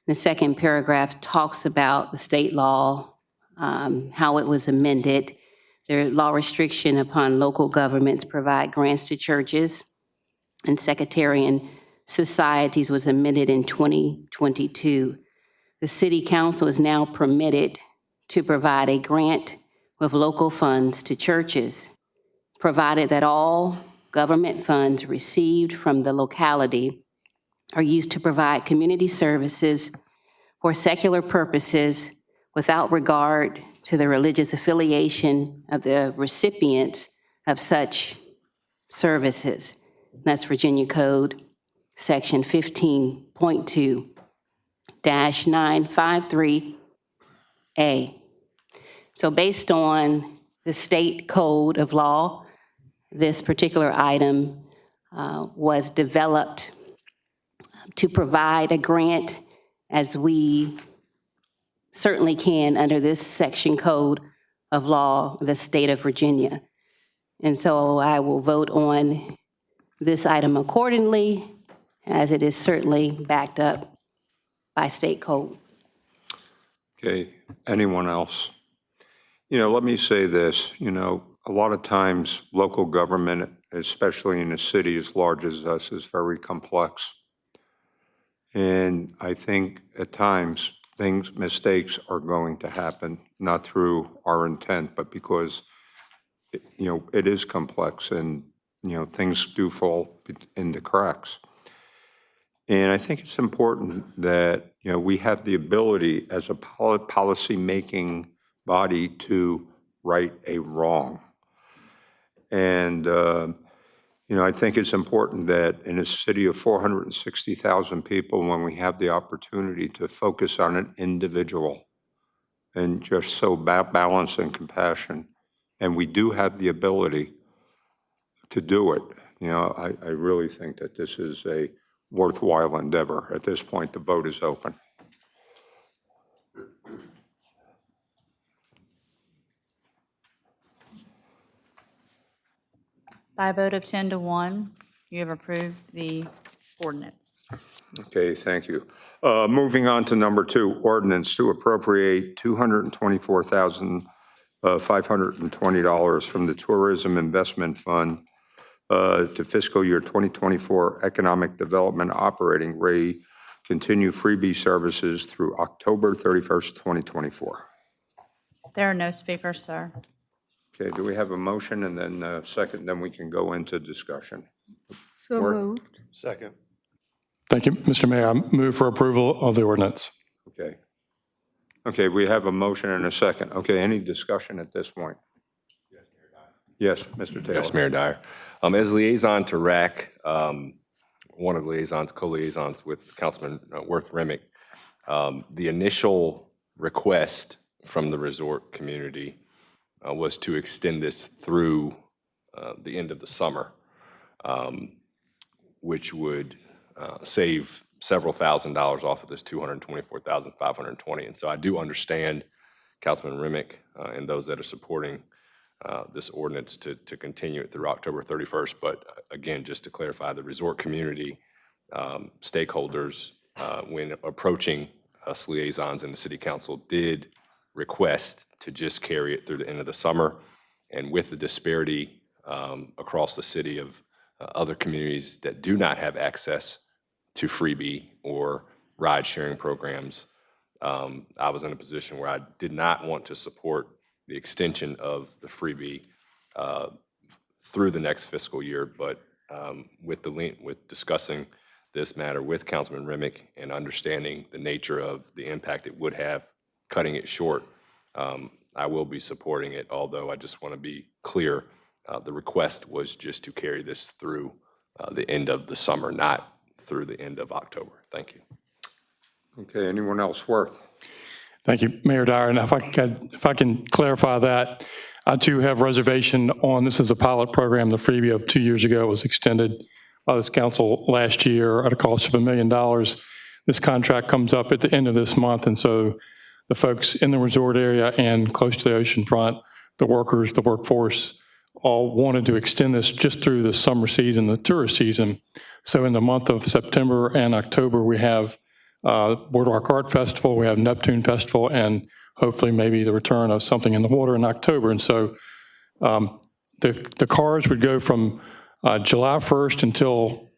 the second paragraph talks about the state law, how it was amended. The law restriction upon local governments provide grants to churches and sectarian societies was amended in 2022. The city council is now permitted to provide a grant with local funds to churches, provided that all government funds received from the locality are used to provide community services for secular purposes without regard to the religious affiliation of the recipients of such services. That's Virginia Code, Section 15.2-953A. So based on the state code of law, this particular item was developed to provide a grant, as we certainly can under this section code of law of the state of Virginia. And so I will vote on this item accordingly, as it is certainly backed up by state code. Okay, anyone else? Let me say this, a lot of times local government, especially in a city as large as us, is very complex. And I think at times mistakes are going to happen, not through our intent, but because, it is complex and, things do fall into cracks. And I think it's important that, we have the ability as a policy-making body to right a wrong. And, I think it's important that in a city of 460,000 people, when we have the opportunity to focus on an individual and just so balance and compassion, and we do have the ability to do it, I really think that this is a worthwhile endeavor. At this point, the vote is open. By a vote of 10 to 1, You have approved the ordinance. Okay, thank you. Moving on to number 2, ordinance to appropriate $224,520 from the Tourism Investment Fund to fiscal year 2024 Economic Development Operating Rate, continue freebie services through October 31st, 2024. There are no speakers, sir. Okay, do we have a motion and then a second, then we can go into discussion? So Worth? moved. Second. Thank you, Mr. Mayor. I move for approval of the ordinance. Okay. Okay, we have a motion and a second. Okay, any discussion at this point? Yes, Mr. Taylor. Yes, Mayor Dyer. As liaison to RAC, one of the liaisons, co-liaisons with Councilman Worth Remick, the initial request from the resort community was to extend this through the end of the summer, which would save several $1,000s off of this $224,520. And so I do understand Councilman Remick and those that are supporting this ordinance to continue it through October 31st. But again, just to clarify, the resort community stakeholders, when approaching us liaisons in the city council, did request to just carry it through the end of the summer. And with the disparity across the city of other communities that do not have access to freebie or ride-sharing programs, I was in a position where I did not want to support the extension of the freebie through the next fiscal year. But with discussing this matter with Councilman Remick and understanding the nature of the impact it would have, cutting it short, I will be supporting it, although I just want to be clear, the request was just to carry this through the end of the summer, not through the end of October. Thank you. Okay, anyone else? Worth? Thank you, Mayor Dyer. And if I can clarify that, I too have reservation on, this is a pilot program. The freebie of 2 years ago was extended by this council last year at a cost of $1 million. This contract comes up at the end of this month. And so the folks in the resort area and close to the ocean front, the workers, the workforce, all wanted to extend this just through the summer season, the tourist season. So in the month of September and October, we have Boardwalk Art Festival, we have Neptune Festival, and hopefully maybe the return of Something in the Water in October. And so the cars would go from July 1st until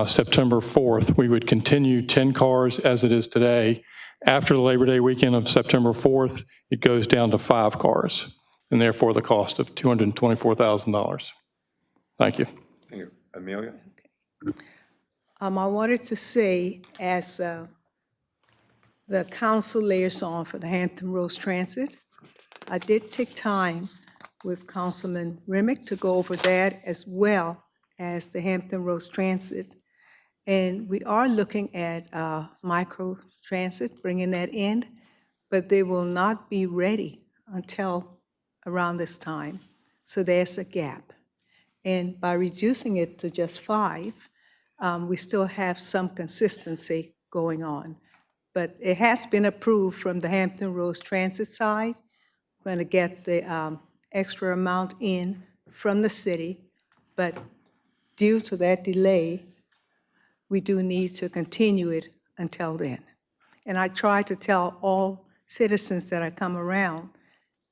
September 4th. We would continue 10 cars as it is today. After the Labor Day weekend of September 4th, it goes down to 5 cars, and therefore the cost of $224,000. Thank you. Thank you. Amelia? I wanted to say, as the council liaison for the Hampton Roads Transit, I did take time with Councilman Remick to go over that as well as the Hampton Roads Transit. And we are looking at micro transit, bringing that in, but they will not be ready until around this time. So there's a gap. And by reducing it to just 5, we still have some consistency going on. But it has been approved from the Hampton Roads Transit side. We're going to get the extra amount in from the city, but due to that delay, we do need to continue it until then. And I try to tell all citizens that I come around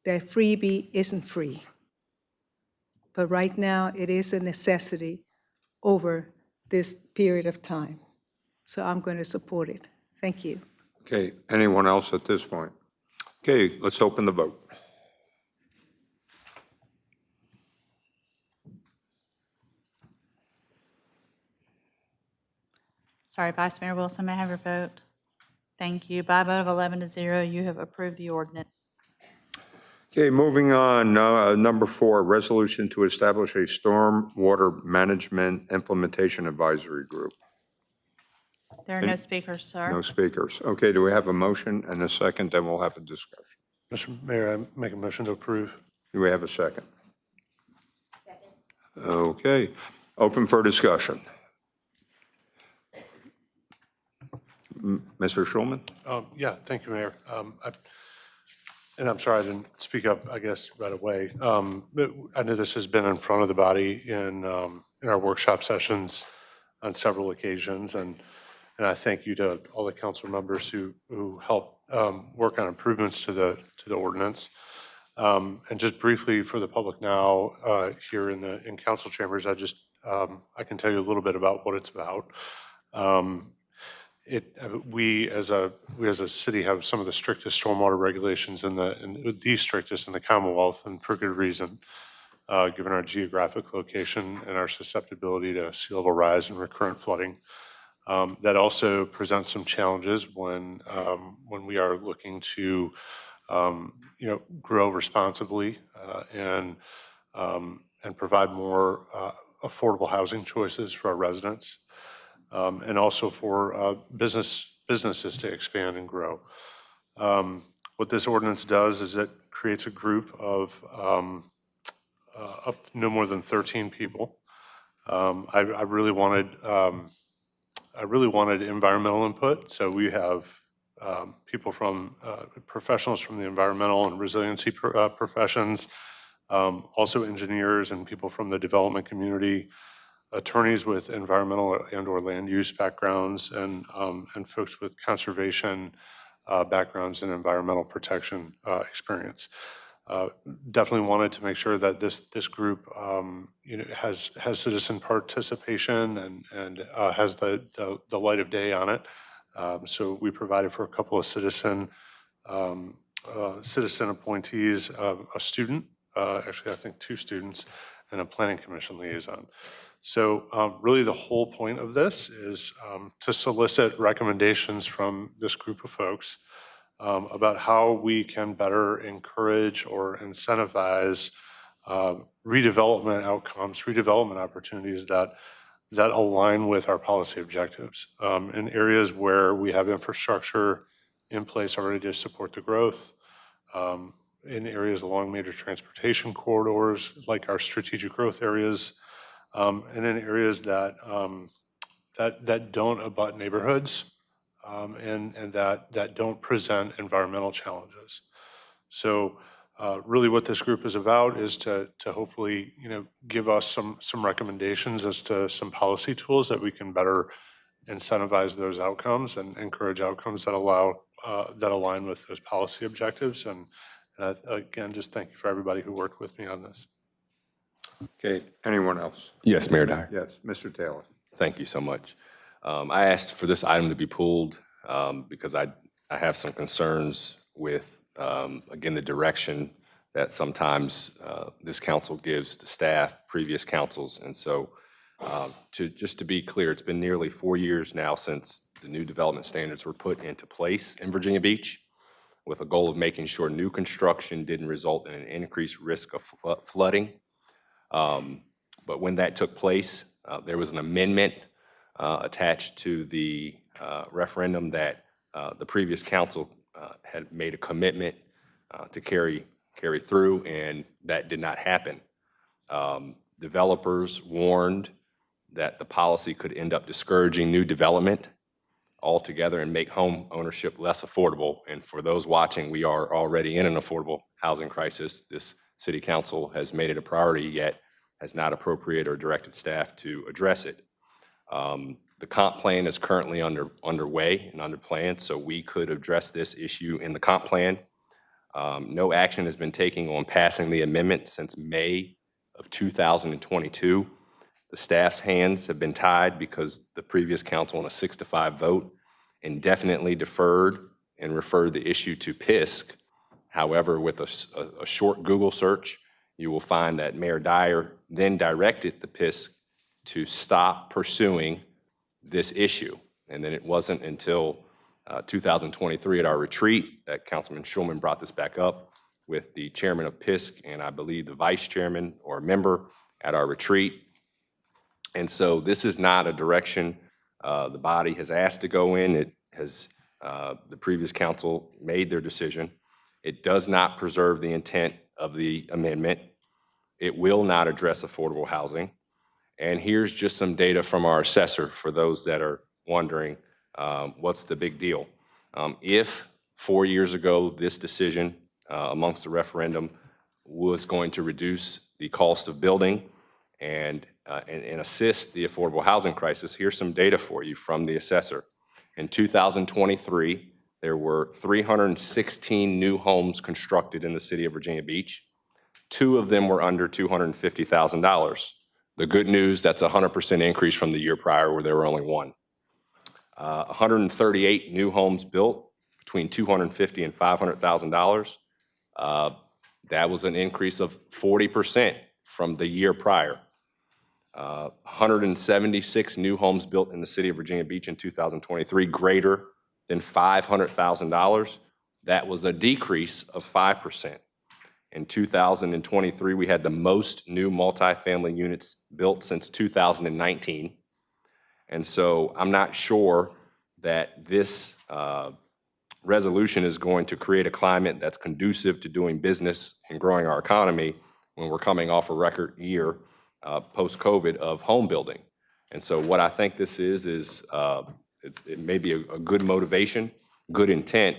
that freebie isn't free. But right now, it is a necessity over this period of time. So I'm going to support it. Thank you. Okay, anyone else at this point? Okay, let's open the vote. Sorry, Vice Mayor Wilson, may I have your vote? Thank you. By a vote of 11-0, you have approved the ordinance. Okay, moving on, number 4, resolution to establish a stormwater management implementation advisory group. There are no speakers, sir. No speakers. Okay, do we have a motion and a second? Then we'll have a discussion. Mr. Mayor, I make a motion to approve. Do we have a second? Second. Okay, open for discussion. Mr. Schulman? Yeah, thank you, Mayor. And I'm sorry I didn't speak up, I guess, right away. But I know this has been in front of the body in our workshop sessions on several occasions. And I thank you to all the council members who helped work on improvements to the ordinance. And just briefly for the public now, here in council chambers, I can tell you a little bit about what it's about. We as a city have some of the strictest stormwater regulations in the strictest in the Commonwealth, and for good reason, given our geographic location and our susceptibility to sea level rise and recurrent flooding. That also presents some challenges when we are looking to grow responsibly and provide more affordable housing choices for our residents, and also for businesses to expand and grow. What this ordinance does is it creates a group of up no more than 13 people. I really wanted environmental input, so we have people from professionals from the environmental and resiliency professions, also engineers and people from the development community, attorneys with environmental and/or land use backgrounds, and folks with conservation backgrounds and environmental protection experience. Definitely wanted to make sure that this group has citizen participation and has the light of day on it. So we provided for a couple of citizen appointees, a student, actually I think 2 students, and a planning commission liaison. So really the whole point of this is to solicit recommendations from this group of folks about how we can better encourage or incentivize redevelopment outcomes, redevelopment opportunities that align with our policy objectives in areas where we have infrastructure in place already to support the growth, in areas along major transportation corridors like our strategic growth areas, and in areas that don't abut neighborhoods and that don't present environmental challenges. So really what this group is about is to hopefully give us some recommendations as to some policy tools that we can better incentivize those outcomes and encourage outcomes that align with those policy objectives. And again, just thank you for everybody who worked with me on this. Okay, anyone else? Yes, Mayor Dyer. Yes, Mr. Taylor. Thank you so much. I asked for this item to be pulled because I have some concerns with, again, the direction that sometimes this council gives to staff, previous councils. And so just to be clear, it's been nearly 4 years now since the new development standards were put into place in Virginia Beach, with a goal of making sure new construction didn't result in an increased risk of flooding. But when that took place, there was an amendment attached to the referendum that the previous council had made a commitment to carry through, and that did not happen. Developers warned that the policy could end up discouraging new development altogether and make home ownership less affordable. And for those watching, we are already in an affordable housing crisis. This city council has made it a priority, yet has not appropriated or directed staff to address it. The comp plan is currently underway and under plan, so we could address this issue in the comp plan. No action has been taken on passing the amendment since May of 2022. The staff's hands have been tied because the previous council, on a 6-5 vote, indefinitely deferred and referred the issue to PISC. However, with a short Google search, you will find that Mayor Dyer then directed the PISC to stop pursuing this issue. And then it wasn't until 2023 at our retreat that Councilman Schulman brought this back up with the chairman of PISC and I believe the vice chairman or member at our retreat. And so this is not a direction the body has asked to go in. It has, the previous council made their decision. It does not preserve the intent of the amendment. It will not address affordable housing. And here's just some data from our assessor for those that are wondering what's the big deal. If 4 years ago this decision amongst the referendum was going to reduce the cost of building and assist the affordable housing crisis. Here's some data for you from the assessor. In 2023, there were 316 new homes constructed in the city of Virginia Beach. 2 of them were under $250,000. The good news, that's a 100% increase from the year prior where there were only 1. 138 new homes built between $250,000 and $500,000. That was an increase of 40% from the year prior. 176 new homes built in the city of Virginia Beach in 2023, greater than $500,000. That was a decrease of 5%. In 2023, we had the most new multifamily units built since 2019. And so I'm not sure that this resolution is going to create a climate that's conducive to doing business and growing our economy when we're coming off a record year post-COVID of home building. And so what I think this is it may be a good motivation, good intent,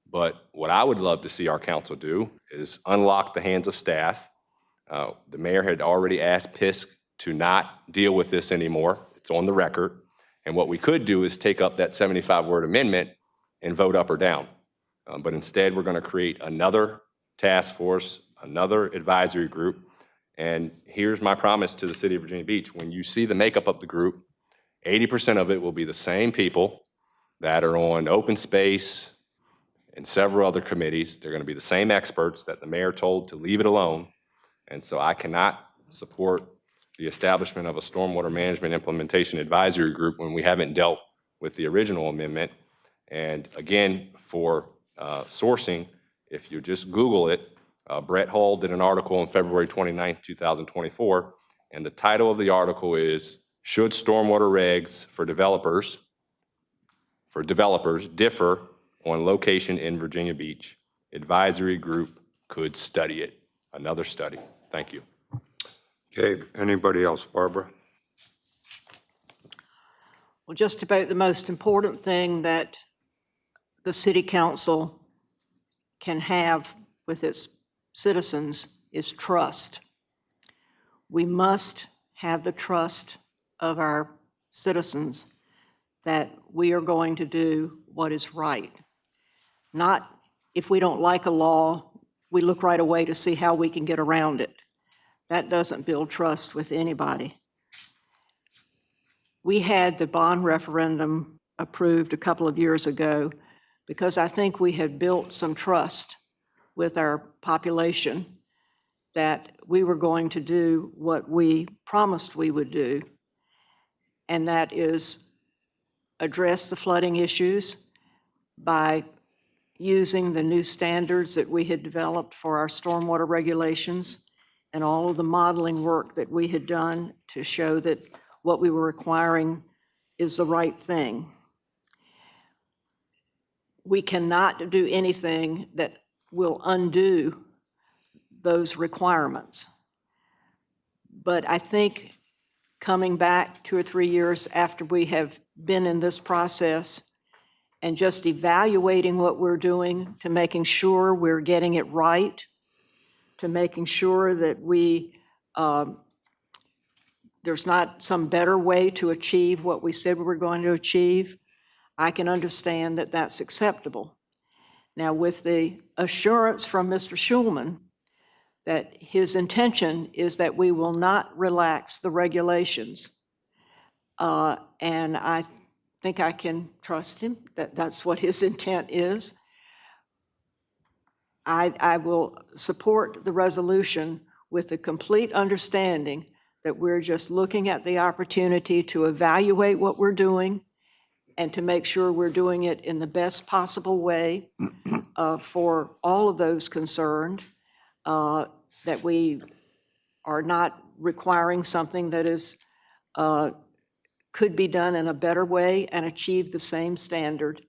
but what I would love to see our council do is unlock the hands of staff. The mayor had already asked PISC to not deal with this anymore. It's on the record. And what we could do is take up that 75-word amendment and vote up or down. But instead, we're going to create another task force, another advisory group. And here's my promise to the city of Virginia Beach. When you see the makeup of the group, 80% of it will be the same people that are on open space and several other committees. They're going to be the same experts that the mayor told to leave it alone. And so I cannot support the establishment of a stormwater management implementation advisory group when we haven't dealt with the original amendment. And again, for sourcing, if you just Google it, Brett Hall did an article on February 29, 2024, and the title of the article is, "Should stormwater regs for developers differ on location in Virginia Beach? Advisory group could study it." Another study. Thank you. Okay, anybody else? Barbara? Well, just about the most important thing that the city council can have with its citizens is trust. We must have the trust of our citizens that we are going to do what is right. Not if we don't like a law, we look right away to see how we can get around it. That doesn't build trust with anybody. We had the bond referendum approved a couple of years ago because I think we had built some trust with our population that we were going to do what we promised we would do, and that is address the flooding issues by using the new standards that we had developed for our stormwater regulations and all of the modeling work that we had done to show that what we were requiring is the right thing. We cannot do anything that will undo those requirements. But I think coming back 2 or 3 years after we have been in this process and just evaluating what we're doing to making sure we're getting it right, to making sure that there's not some better way to achieve what we said we were going to achieve, I can understand that that's acceptable. Now, with the assurance from Mr. Schulman that his intention is that we will not relax the regulations, and I think I can trust him that that's what his intent is, I will support the resolution with the complete understanding that we're just looking at the opportunity to evaluate what we're doing and to make sure we're doing it in the best possible way for all of those concerned, that we are not requiring something that is could be done in a better way and achieve the same standard,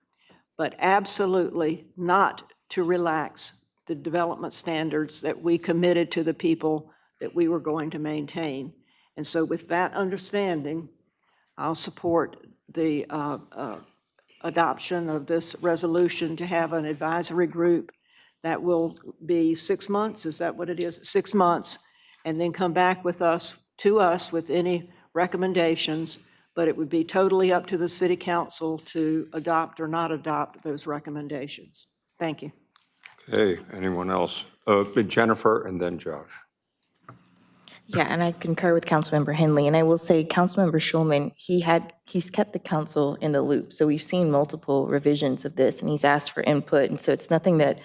but absolutely not to relax the development standards that we committed to the people that we were going to maintain. And so with that understanding, I'll support the adoption of this resolution to have an advisory group that will be 6 months. Is that what it is? 6 months, and then come back with us to us with any recommendations, but it would be totally up to the city council to adopt or not adopt those recommendations. Thank you. Okay, anyone else? Jennifer and then Josh. Yeah, and I concur with Councilmember Henley, and I will say Councilmember Schulman, he's kept the council in the loop. So we've seen multiple revisions of this, and he's asked for input, and so it's nothing that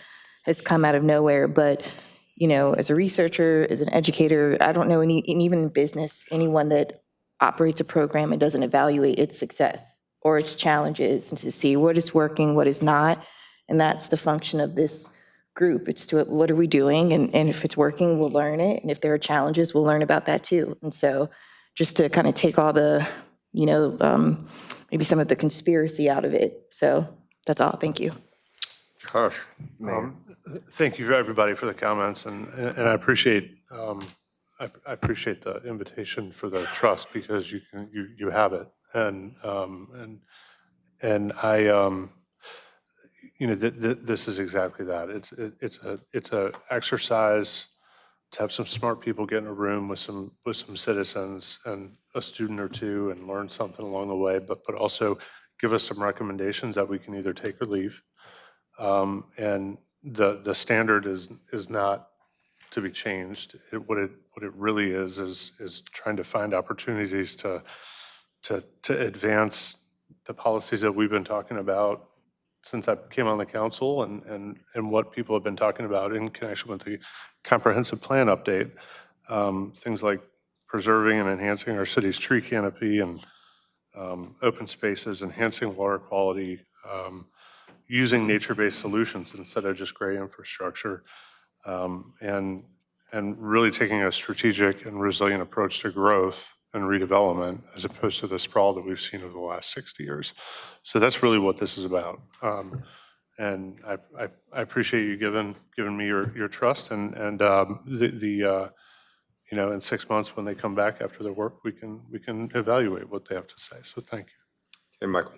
has come out of nowhere. But, you know, as a researcher, as an educator, I don't know any, and even in business, anyone that operates a program and doesn't evaluate its success or its challenges and to see what is working, what is not, and that's the function of this group. It's to what are we doing, and if it's working, we'll learn it, and if there are challenges, we'll learn about that too. And so just to kind of take all the, you know, maybe some of the conspiracy out of it. So that's all. Thank you. Josh. Thank you, everybody, for the comments, and I appreciate I appreciate the invitation for the trust, because you have it, and I you know, this is exactly that. It's a exercise to have some smart people get in a room with some citizens and a student or two and learn something along the way, but also give us some recommendations that we can either take or leave. And the standard is not to be changed. What it really is trying to find opportunities to advance the policies that we've been talking about since I came on the council, and what people have been talking about in connection with the comprehensive plan update. Things like preserving and enhancing our city's tree canopy and open spaces, enhancing water quality, using nature-based solutions instead of just gray infrastructure, and really taking a strategic and resilient approach to growth and redevelopment, as opposed to the sprawl that we've seen over the last 60 years. So that's really what this is about. And I appreciate you giving me your trust, and you know, in 6 months when they come back after their work, we can evaluate what they have to say. So thank you. Hey, Michael.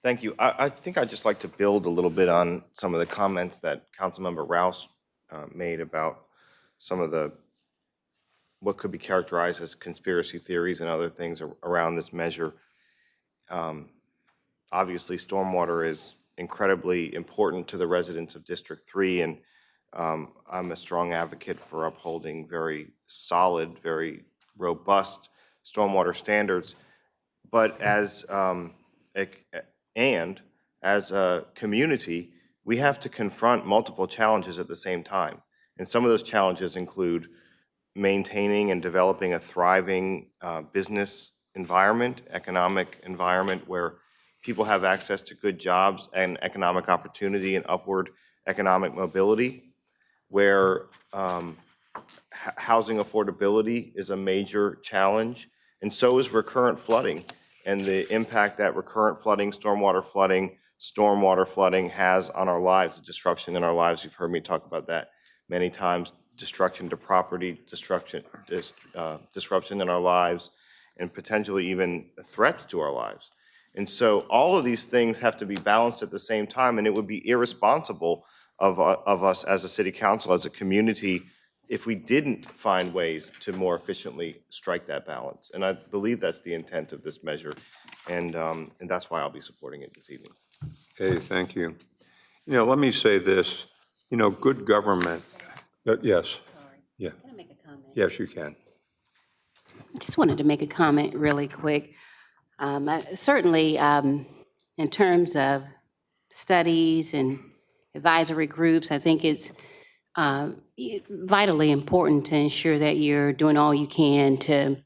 Thank you. I think I'd just like to build a little bit on some of the comments that Councilmember Rouse made about some of the what could be characterized as conspiracy theories and other things around this measure. Obviously, stormwater is incredibly important to the residents of District 3, and I'm a strong advocate for upholding very solid, very robust stormwater standards. But as a community, we have to confront multiple challenges at the same time. And some of those challenges include maintaining and developing a thriving business environment, economic environment where people have access to good jobs and economic opportunity and upward economic mobility, where housing affordability is a major challenge, and so is recurrent flooding and the impact that recurrent flooding, stormwater flooding has on our lives, the disruption in our lives. You've heard me talk about that many times. Destruction to property, disruption in our lives, and potentially even threats to our lives. And so all of these things have to be balanced at the same time, and it would be irresponsible of us as a city council, as a community, if we didn't find ways to more efficiently strike that balance. And I believe that's the intent of this measure, and that's why I'll be supporting it this evening. Okay, thank you. You know, let me say this, you know, good government. Yes. Sorry. Yeah. Can I make a comment? Yes, you can. I just wanted to make a comment really quick. Certainly, in terms of studies and advisory groups, I think it's vitally important to ensure that you're doing all you can to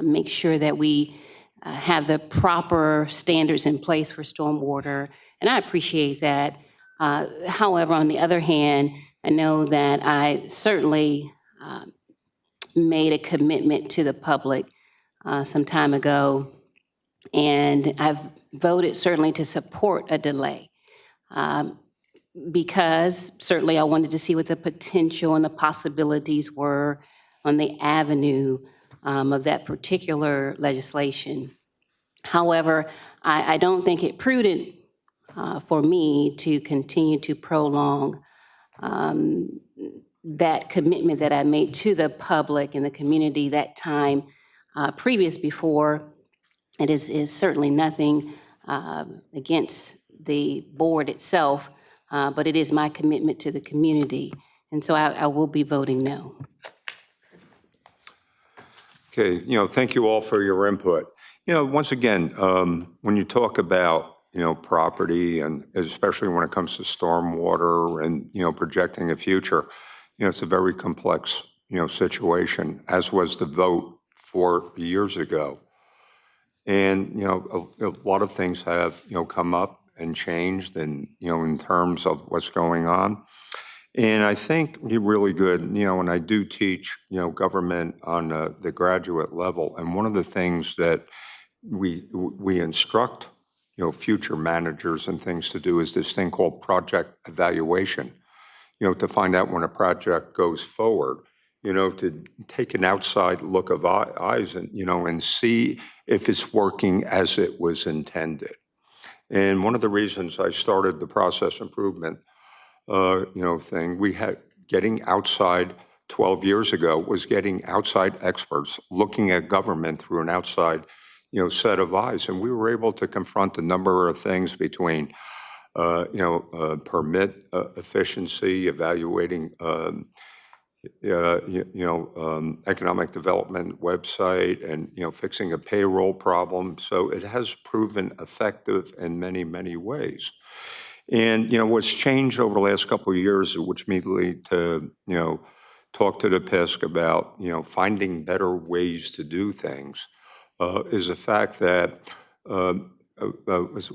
make sure that we have the proper standards in place for stormwater, and I appreciate that. However, on the other hand, I know that I certainly made a commitment to the public some time ago, and I've voted certainly to support a delay because certainly I wanted to see what the potential and the possibilities were on the avenue of that particular legislation. However, I don't think it prudent for me to continue to prolong that commitment that I made to the public and the community that time previous before. It is certainly nothing against the board itself, but it is my commitment to the community. And so I will be voting no. Okay, thank you all for your input. Once again, when you talk about, property, and especially when it comes to stormwater and, projecting a future, it's a very complex, situation, as was the vote 4 years ago. And, a lot of things have, come up and changed and, in terms of what's going on. And I think you're really good, and I do teach, government on the graduate level. And one of the things that we instruct, future managers and things to do is this thing called project evaluation, to find out when a project goes forward, to take an outside look of eyes and, and see if it's working as it was intended. And one of the reasons I started the process improvement thing, we had getting outside 12 years ago was getting outside experts looking at government through an outside, set of eyes. And we were able to confront a number of things between, permit efficiency, evaluating, economic development website, and, fixing a payroll problem. So it has proven effective in many, many ways. And, what's changed over the last couple of years, which me lead to, talk to the PISC about, finding better ways to do things, is the fact that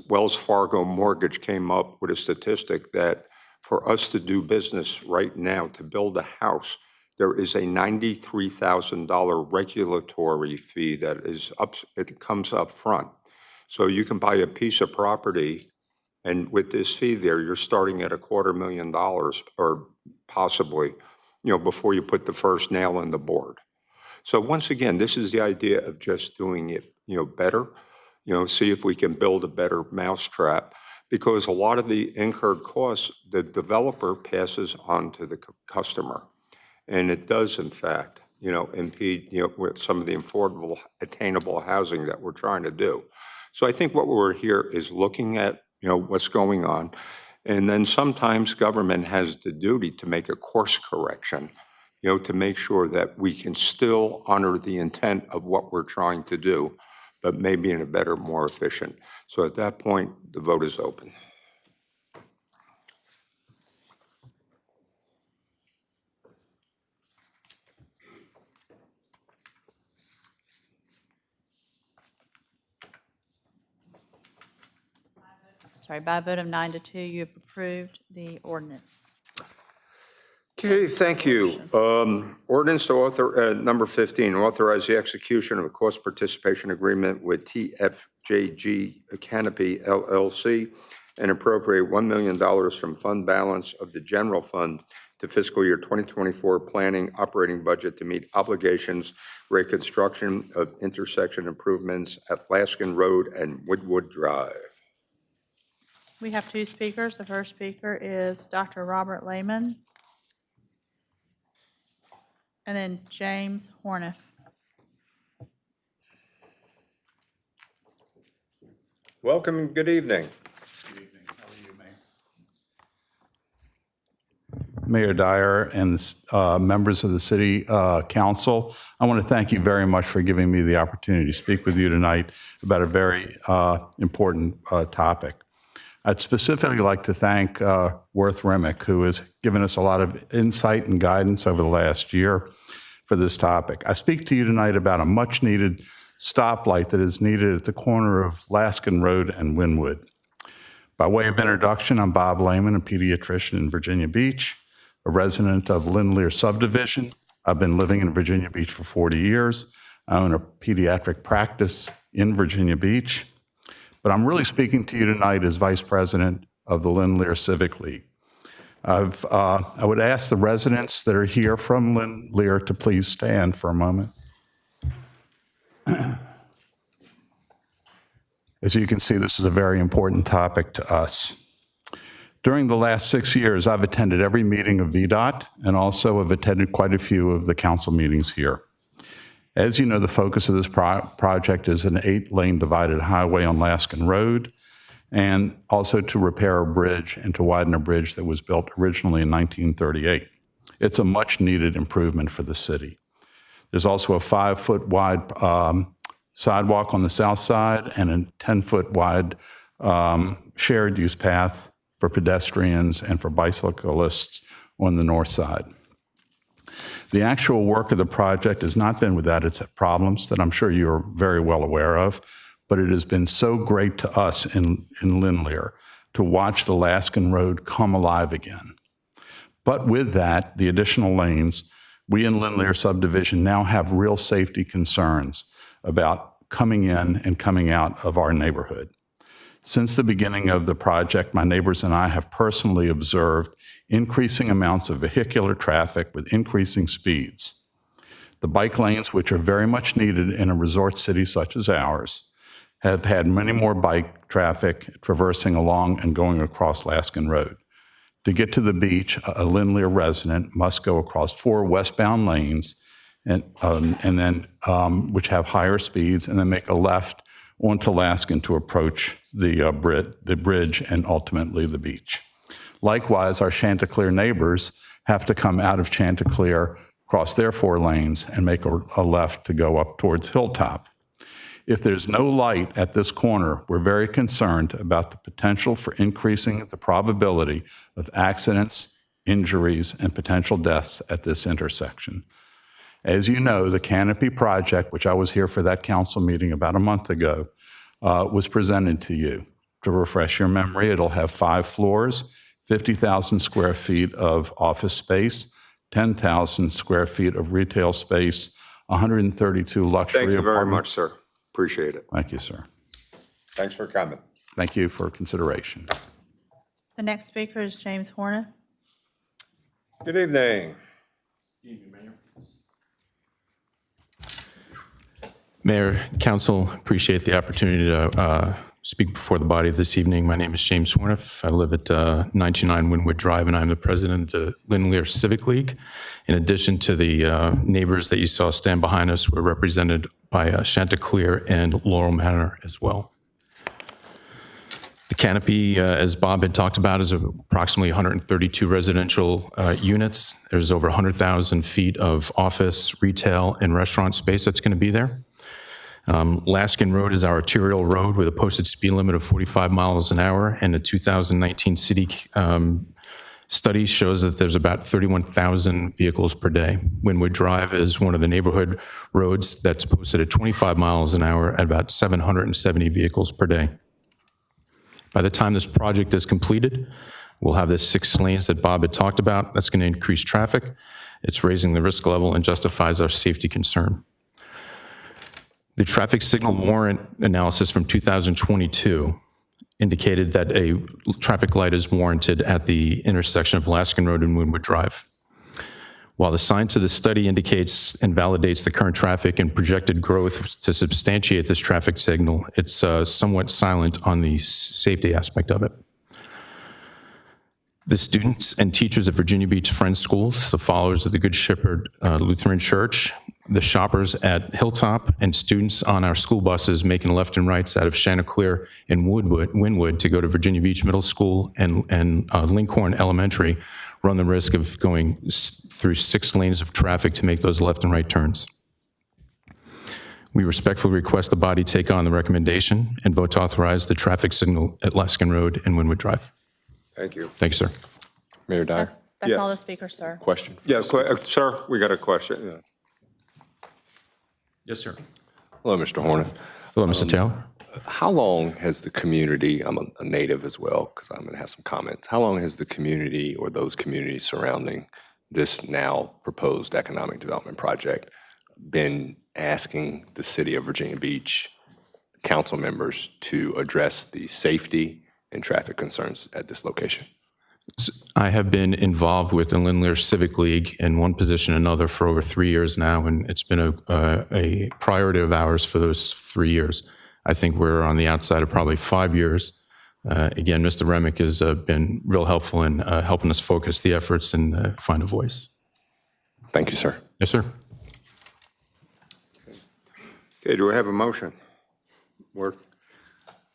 Wells Fargo Mortgage came up with a statistic that for us to do business right now, to build a house, there is a $93,000 regulatory fee that is it comes up front. So you can buy a piece of property, and with this fee there, you're starting at $250,000 or possibly, before you put the first nail in the board. So once again, this is the idea of just doing it, better, see if we can build a better mousetrap, because a lot of the incurred costs, the developer passes on to the customer. And it does, in fact, impede, with some of the affordable, attainable housing that we're trying to do. So I think what we're here is looking at, what's going on. And then sometimes government has the duty to make a course correction, to make sure that we can still honor the intent of what we're trying to do, but maybe in a better, more efficient. So at that point, the vote is open. Sorry, by a vote of 9-2, you have approved the ordinance. Okay, thank you. Ordinance to author, number 15, authorize the execution of a cost participation agreement with TFJG Canopy LLC and appropriate $1 million from fund balance of the general fund to fiscal year 2024 planning operating budget to meet obligations, reconstruction of intersection improvements at Laskin Road and Woodwood Drive. We have two speakers. The first speaker is Dr. Robert Lehman, and then James Horniff. Welcome and good evening. Good evening. How are you, Mayor? Mayor Dyer and members of the City Council, I want to thank you very much for giving me the opportunity to speak with you tonight about a very important topic. I'd specifically like to thank Worth Remick, who has given us a lot of insight and guidance over the last year for this topic. I speak to you tonight about a much-needed stoplight that is needed at the corner of Laskin Road and Wynwood. By way of introduction, I'm Bob Lehman, a pediatrician in Virginia Beach, a resident of Lynn-Lear subdivision. I've been living in Virginia Beach for 40 years. I own a pediatric practice in Virginia Beach. But I'm really speaking to you tonight as Vice President of the Lynn-Lear Civic League. I would ask the residents that are here from Lynn-Lear to please stand for a moment. As you can see, this is a very important topic to us. During the last 6 years, I've attended every meeting of VDOT and also have attended quite a few of the council meetings here. As you know, the focus of this project is an 8-lane divided highway on Laskin Road, and also to repair a bridge and to widen a bridge that was built originally in 1938. It's a much-needed improvement for the city. There's also a 5-foot wide sidewalk on the south side and a 10-foot wide shared use path for pedestrians and for bicyclists on the north side. The actual work of the project has not been without its problems that I'm sure you're very well aware of, but it has been so great to us in Lindlear to watch the Laskin Road come alive again. But with that, the additional lanes, we in Lindlear subdivision now have real safety concerns about coming in and coming out of our neighborhood. Since the beginning of the project, my neighbors and I have personally observed increasing amounts of vehicular traffic with increasing speeds. The bike lanes, which are very much needed in a resort city such as ours, have had many more bike traffic traversing along and going across Laskin Road. To get to the beach, a Lindlear resident must go across 4 westbound lanes and then which have higher speeds, and then make a left onto Laskin to approach the bridge and ultimately the beach. Likewise, our Chanticleer neighbors have to come out of Chanticleer, cross their 4 lanes, and make a left to go up towards Hilltop. If there's no light at this corner, we're very concerned about the potential for increasing the probability of accidents, injuries, and potential deaths at this intersection. As you know, the Canopy project, which I was here for that council meeting about a month ago, was presented to you. To refresh your memory, it'll have 5 floors, 50,000 square feet of office space, 10,000 square feet of retail space, 132 luxury Thank you very apartments. much, sir. Appreciate it. Thank you, sir. Thanks for coming. Thank you for consideration. The next speaker is James Horner. Good evening. Mayor, Council, appreciate the opportunity to speak before the body this evening. My name is James Horniff. I live at 99 Wynwood Drive, and I'm the president of the Lindlear Civic League. In addition to the neighbors that you saw stand behind us, we're represented by Chanticleer and Laurel Manor as well. The Canopy, as Bob had talked about, is approximately 132 residential units. There's over 100,000 feet of office, retail, and restaurant space that's going to be there. Laskin Road is our arterial road with a posted speed limit of 45 miles an hour, and a 2019 city study shows that there's about 31,000 vehicles per day. Wynwood Drive is one of the neighborhood roads that's posted at 25 miles an hour at about 770 vehicles per day. By the time this project is completed, we'll have the 6 lanes that Bob had talked about. That's going to increase traffic. It's raising the risk level and justifies our safety concern. The traffic signal warrant analysis from 2022 indicated that a traffic light is warranted at the intersection of Laskin Road and Wynwood Drive. While the science of the study indicates and validates the current traffic and projected growth to substantiate this traffic signal, it's somewhat silent on the safety aspect of it. The students and teachers of Virginia Beach Friends Schools, the followers of the Good Shepherd Lutheran Church, the shoppers at Hilltop, and students on our school buses making left and rights out of Chanticleer and Wynwood to go to Virginia Beach Middle School and Lincoln Elementary run the risk of going through 6 lanes of traffic to make those left and right turns. We respectfully request the body take on the recommendation and vote to authorize the traffic signal at Laskin Road and Wynwood Drive. Thank you. Thank you, sir. Mayor Dyer, That's Yeah. all the speakers, sir. question. Yeah, sir, we got a question. Yeah. Yes, sir. Hello, Mr. Horner. Hello, Mr. Taylor. How long has the community, I'm a native as well, because I'm going to have some comments. How long has the community or those communities surrounding this now proposed economic development project been asking the city of Virginia Beach council members to address the safety and traffic concerns at this location? I have been involved with the Lindlear Civic League in one position or another for over 3 years now, and it's been a priority of ours for those 3 years. I think we're on the outside of probably 5 years Again, Mr. Remick has been real helpful in helping us focus the efforts and find a voice. Thank you, sir. Yes, sir. Okay, do we have a motion? Worth?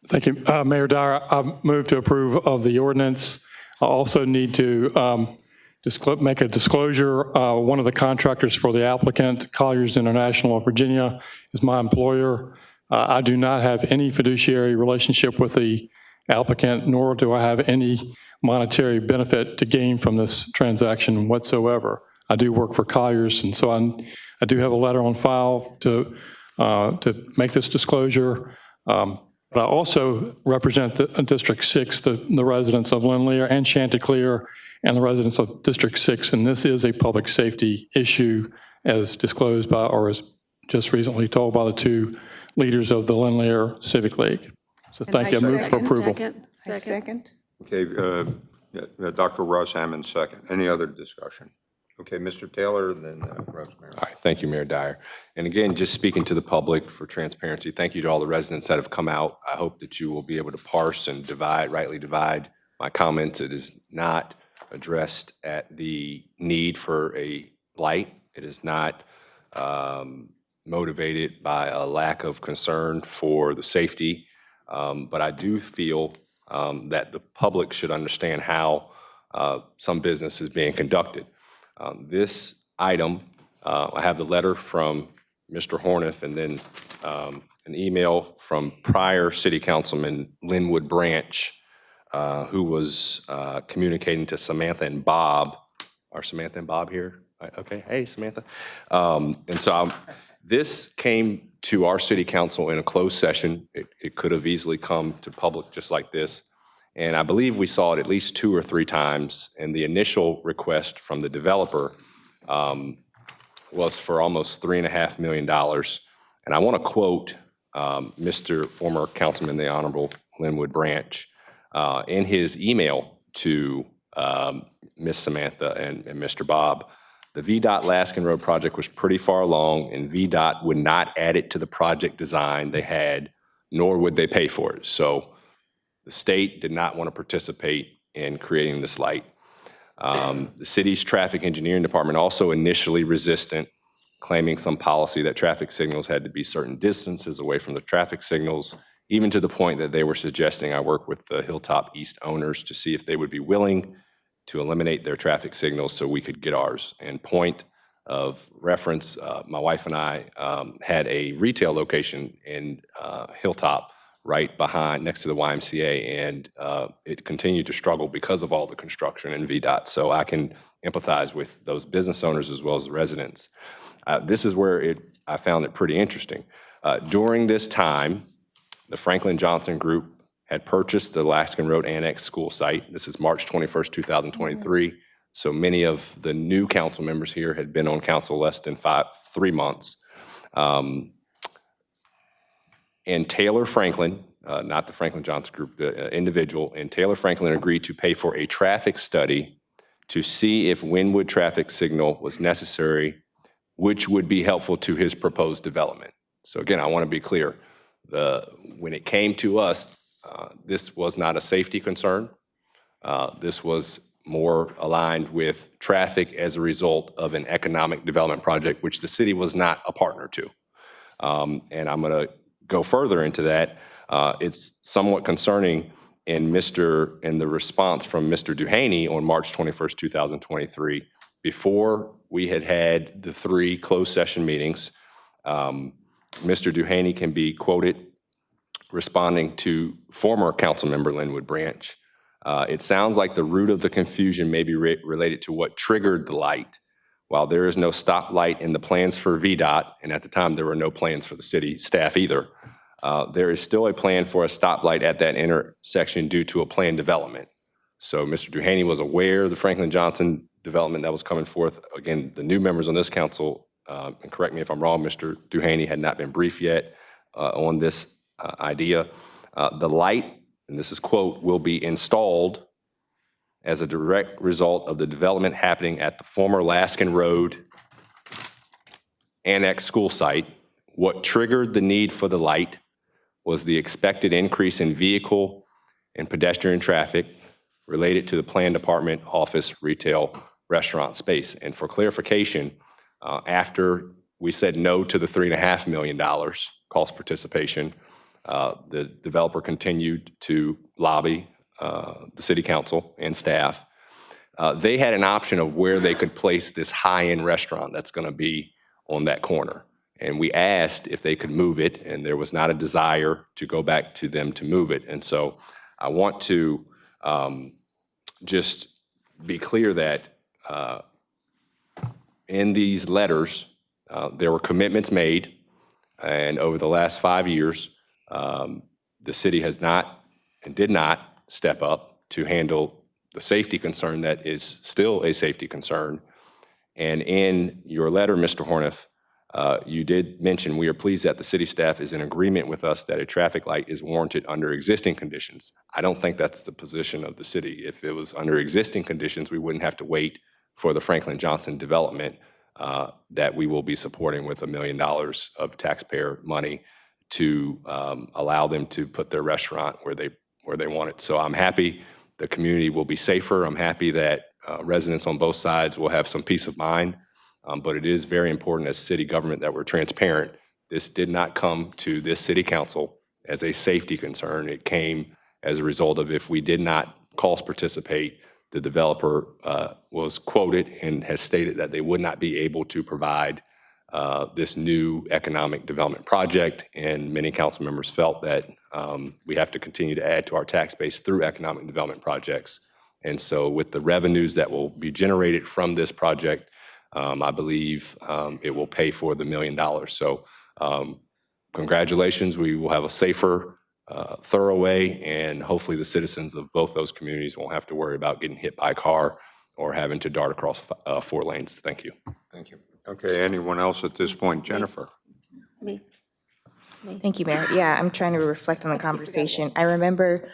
Thank you. Mayor Dyer, I move to approve of the ordinance. I also need to make a disclosure. One of the contractors for the applicant, Colliers International of Virginia, is my employer. I do not have any fiduciary relationship with the applicant, nor do I have any monetary benefit to gain from this transaction whatsoever. I do work for Colliers, and so I do have a letter on file to make this disclosure. But I also represent District 6, the residents of Lynn-Lear and Chanticleer, and the residents of District 6, and this is a public safety issue as disclosed by, or as just recently told by the two leaders of the Lynn-Lear Civic League. So thank you. I move for approval. Second. Okay, Dr. Russ Hammond, second. Any other discussion? Okay, Mr. Taylor, then Rosemary. All right, thank you, Mayor Dyer. And again, just speaking to the public for transparency, thank you to all the residents that have come out. I hope that you will be able to parse and rightly divide my comments. It is not addressed at the need for a light. It is not motivated by a lack of concern for the safety. But I do feel that the public should understand how some business is being conducted. This item, I have the letter from Mr. Horniff and then an email from prior City Councilman Linwood Branch, who was communicating to Samantha and Bob. Are Samantha and Bob here? Okay, hey, Samantha. And so this came to our City Council in a closed session. It could have easily come to public just like this. And I believe we saw it at least 2 or 3 times. And the initial request from the developer was for almost $3.5 million. And I want to quote Mr. former Councilman, the Honorable Linwood Branch, in his email to Ms. Samantha and Mr. Bob. The VDOT Laskin Road project was pretty far along, and VDOT would not add it to the project design they had, nor would they pay for it. So the state did not want to participate in creating this light. The city's traffic engineering department also initially resistant, claiming some policy that traffic signals had to be certain distances away from the traffic signals, even to the point that they were suggesting I work with the Hilltop East owners to see if they would be willing to eliminate their traffic signals so we could get ours. And point of reference, my wife and I had a retail location in Hilltop right behind, next to the YMCA, and it continued to struggle because of all the construction in VDOT. So I can empathize with those business owners as well as the residents. This is where I found it pretty interesting. During this time, the Franklin Johnson Group had purchased the Laskin Road Annex school site. This is March 21st, 2023. So many of the new council members here had been on council less than 3 months. And Taylor Franklin, not the Franklin Johnson Group, the individual, and Taylor Franklin agreed to pay for a traffic study to see if Wynwood traffic signal was necessary, which would be helpful to his proposed development. So again, I want to be clear. When it came to us, this was not a safety concern. This was more aligned with traffic as a result of an economic development project, which the city was not a partner to. And I'm going to go further into that. It's somewhat concerning in the response from Mr. Duhaney on March 21st, 2023, before we had the 3 closed session meetings. Mr. Duhaney can be quoted responding to former council member Linwood Branch. It sounds like the root of the confusion may be related to what triggered the light. While there is no stoplight in the plans for VDOT, and at the time there were no plans for the city staff either, there is still a plan for a stoplight at that intersection due to a planned development. So Mr. Duhaney was aware of the Franklin Johnson development that was coming forth. Again, the new members on this council, and correct me if I'm wrong, Mr. Duhaney had not been briefed yet on this idea. The light, and this is quote, will be installed as a direct result of the development happening at the former Laskin Road Annex school site. What triggered the need for the light was the expected increase in vehicle in pedestrian traffic related to the planned apartment, office, retail, restaurant space. And for clarification, after we said no to the $3.5 million cost participation, the developer continued to lobby the city council and staff. They had an option of where they could place this high-end restaurant that's going to be on that corner. And we asked if they could move it, and there was not a desire to go back to them to move it. And so I want to just be clear that in these letters, there were commitments made, and over the last 5 years, the city has not and did not step up to handle the safety concern that is still a safety concern. And in your letter, Mr. Horniff, you did mention, we are pleased that the city staff is in agreement with us that a traffic light is warranted under existing conditions. I don't think that's the position of the city. If it was under existing conditions, we wouldn't have to wait for the Franklin Johnson development that we will be supporting with $1 million of taxpayer money to allow them to put their restaurant where they want it. So I'm happy the community will be safer. I'm happy that residents on both sides will have some peace of mind. But it is very important as city government that we're transparent. This did not come to this city council as a safety concern. It came as a result of if we did not cost participate, the developer was quoted and has stated that they would not be able to provide this new economic development project. And many council members felt that we have to continue to add to our tax base through economic development projects. And so with the revenues that will be generated from this project, I believe it will pay for the $1 million. So congratulations. We will have a safer, thorough way, and hopefully the citizens of both those communities won't have to worry about getting hit by a car or having to dart across 4 lanes. Thank you. Thank you. Okay, anyone else at this point? Jennifer? Me. Thank you, Mayor. Yeah, I'm trying to reflect on the conversation. I remember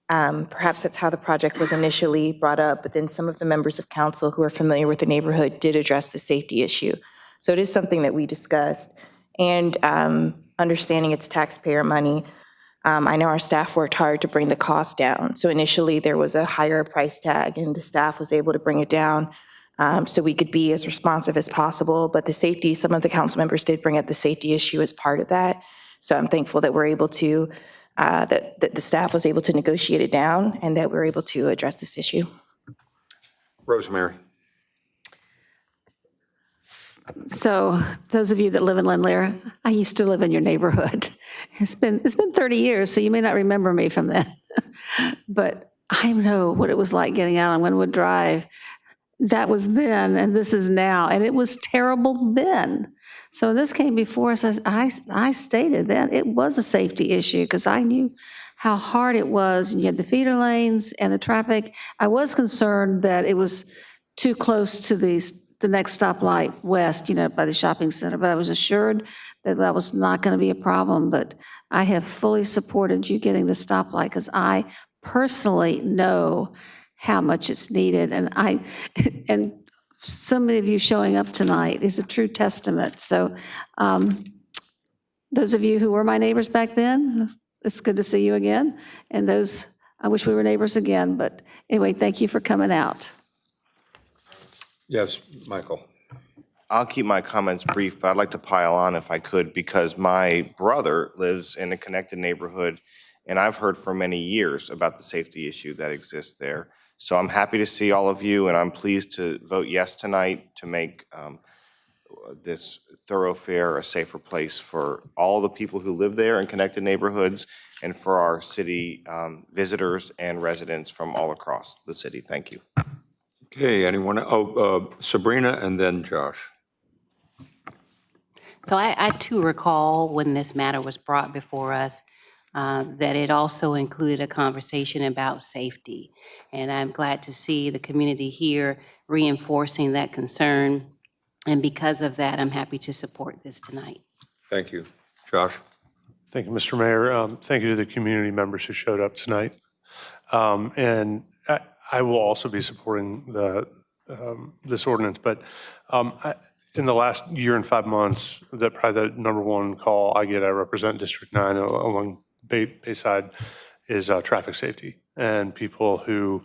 perhaps that's how the project was initially brought up, but then some of the members of council who are familiar with the neighborhood did address the safety issue. So it is something that we discussed. And understanding it's taxpayer money, I know our staff worked hard to bring the cost down. So initially there was a higher price tag and the staff was able to bring it down so we could be as responsive as possible. But the safety, some of the council members did bring up the safety issue as part of that. So I'm thankful that we're able to that the staff was able to negotiate it down and that we're able to address this issue. Rosemary. So those of you that live in Lindlear, I used to live in your neighborhood. It's been 30 years, so you may not remember me from that. But I know what it was like getting out on Wynwood Drive. That was then, and this is now, and it was terrible then. So this came before us, as I stated that it was a safety issue because I knew how hard it was. You had the feeder lanes and the traffic. I was concerned that it was too close to the next stoplight west, by the shopping center, but I was assured that that was not going to be a problem. But I have fully supported you getting the stoplight because I personally know how much it's needed. And some of you showing up tonight is a true testament. So those of you who were my neighbors back then, it's good to see you again. And those, I wish we were neighbors again. But anyway, thank you for coming out. Yes, Michael. I'll keep my comments brief, but I'd like to pile on if I could, because my brother lives in a connected neighborhood, and I've heard for many years about the safety issue that exists there. So I'm happy to see all of you, and I'm pleased to vote yes tonight to make this thoroughfare a safer place for all the people who live there in connected neighborhoods and for our city visitors and residents from all across the city. Thank you. Okay, anyone? Sabrina and then Josh. So I too recall when this matter was brought before us that it also included a conversation about safety. And I'm glad to see the community here reinforcing that concern. And because of that, I'm happy to support this tonight. Thank you. Josh? Thank you, Mr. Mayor. Thank you to the community members who showed up tonight. And I will also be supporting this ordinance, but in the last year and 5 months, probably the number one call I get, I represent District 9 along Bayside, is traffic safety and people who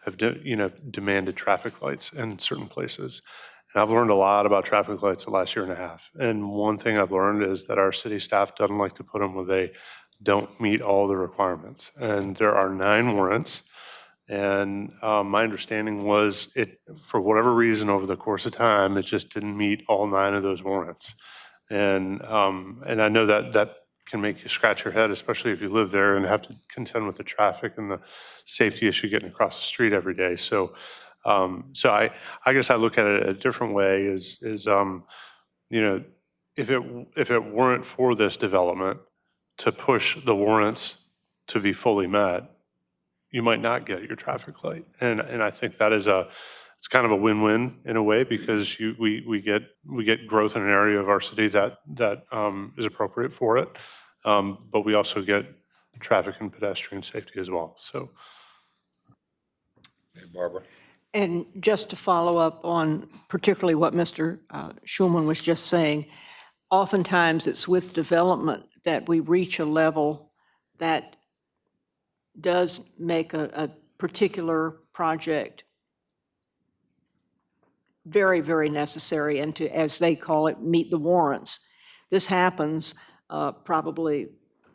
have demanded traffic lights in certain places. And I've learned a lot about traffic lights the last year and a half. And one thing I've learned is that our city staff doesn't like to put them where they don't meet all the requirements. And there are 9 warrants. And my understanding was for whatever reason, over the course of time, it just didn't meet all 9 of those warrants. And I know that can make you scratch your head, especially if you live there and have to contend with the traffic and the safety issue getting across the street every day. So I guess I look at it a different way is if it weren't for this development to push the warrants to be fully met, you might not get your traffic light. And I think that is it's kind of a win-win in a way, because we get growth in an area of our city that is appropriate for it, but we also get traffic and pedestrian safety as well. So, Hey, Barbara. And just to follow up on particularly what Mr. Schulman was just saying, oftentimes it's with development that we reach a level that does make a particular project very, very necessary and to, as they call it, meet the warrants. This happens probably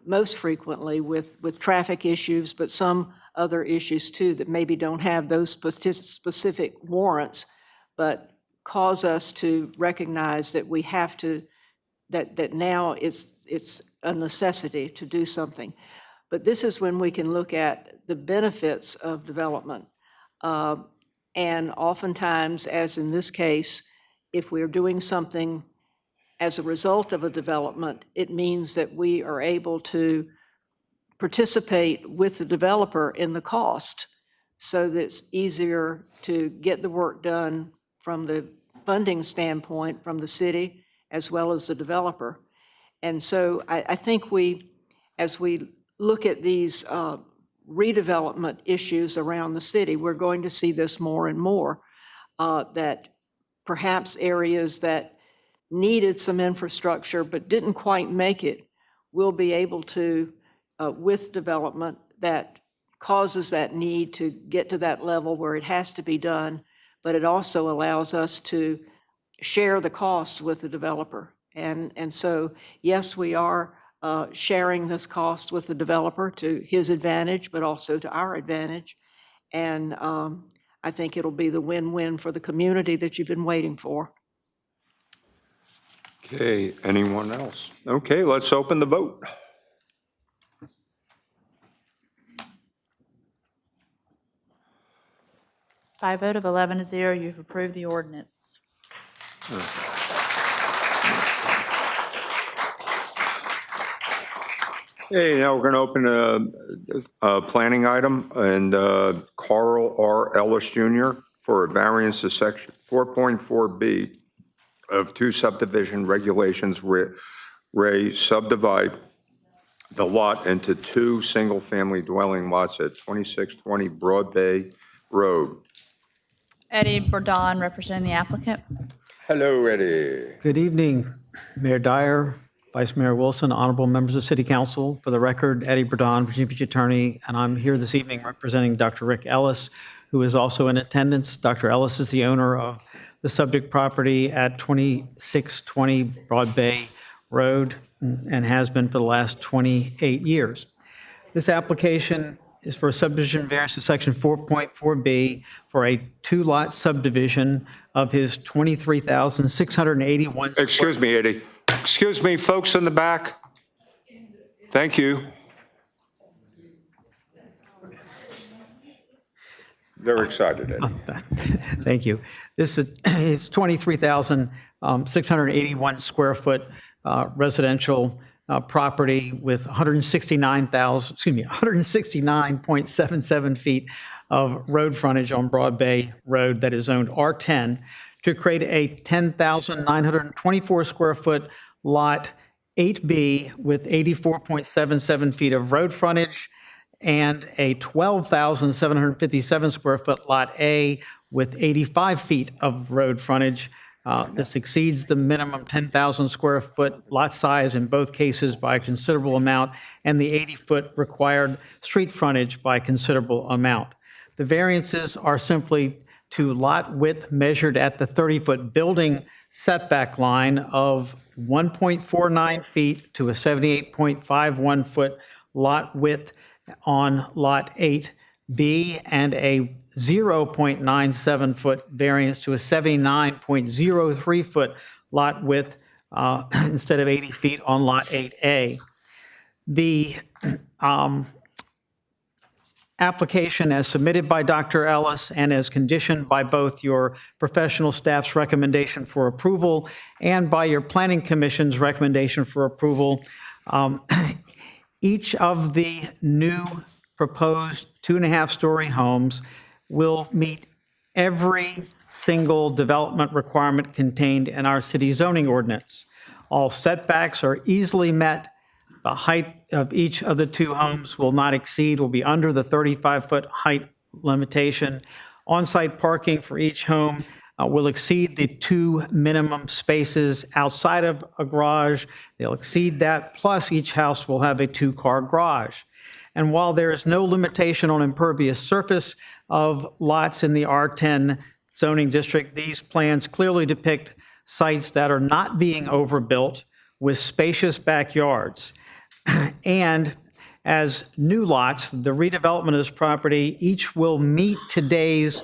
most frequently with traffic issues, but some other issues too that maybe don't have those specific warrants, but cause us to recognize that we have to, that now it's a necessity to do something. But this is when we can look at the benefits of development. And oftentimes, as in this case, if we're doing something as a result of a development, it means that we are able to participate with the developer in the cost so that it's easier to get the work done from the funding standpoint from the city as well as the developer. And so I think as we look at these redevelopment issues around the city, we're going to see this more and more, that perhaps areas that needed some infrastructure but didn't quite make it will be able to, with development that causes that need to get to that level where it has to be done, but it also allows us to share the cost with the developer. And so, yes, we are sharing this cost with the developer to his advantage, but also to our advantage. And I think it'll be the win-win for the community that you've been waiting for. Okay, anyone else? Okay, let's open the vote. By a vote of 11-0, you've approved the ordinance. Okay, now we're going to open a planning item, and Carl R. Ellis Jr. for a variance to section 4.4B of 2 subdivision regulations, subdivide the lot into 2 single-family dwelling lots at 2620 Broad Bay Road. Eddie Bordon, representing the applicant. Hello, Eddie. Good evening, Mayor Dyer, Vice Mayor Wilson, honorable members of City Council. For the record, Eddie Bordon, Virginia Beach attorney, and I'm here this evening representing Dr. Rick Ellis, who is also in attendance. Dr. Ellis is the owner of the subject property at 2620 Broad Bay Road and has been for the last 28 years. This application is for a subdivision variance to section 4.4B for a 2-lot subdivision of his 23,681. Excuse me, Eddie. Excuse me, folks in the back. Thank you. They're excited, Eddie. Thank you. This is 23,681 square foot residential property with 169.77 feet of road frontage on Broad Bay Road that is zoned R10 to create a 10,924 square foot lot 8B with 84.77 feet of road frontage and a 12,757 square foot lot A with 85 feet of road frontage This exceeds the minimum 10,000 square foot lot size in both cases by a considerable amount, and the 80-foot required street frontage by a considerable amount. The variances are simply to lot width measured at the 30-foot building setback line of 1.49 feet to a 78.51-foot lot width on Lot 8B, and a 0.97-foot variance to a 79.03-foot lot width instead of 80 feet on Lot 8A. The application as submitted by Dr. Ellis and as conditioned by both your professional staff's recommendation for approval and by your Planning Commission's recommendation for approval, each of the new proposed 2.5-story homes will meet every single development requirement contained in our city zoning ordinance. All setbacks are easily met. The height of each of the two homes will be under the 35-foot height limitation. On-site parking for each home will exceed the 2 minimum spaces outside of a garage. They'll exceed that, plus each house will have a 2-car garage. And while there is no limitation on impervious surface of lots in the R10 zoning district, these plans clearly depict sites that are not being overbuilt with spacious backyards. And as new lots, the redevelopment of this property each will meet today's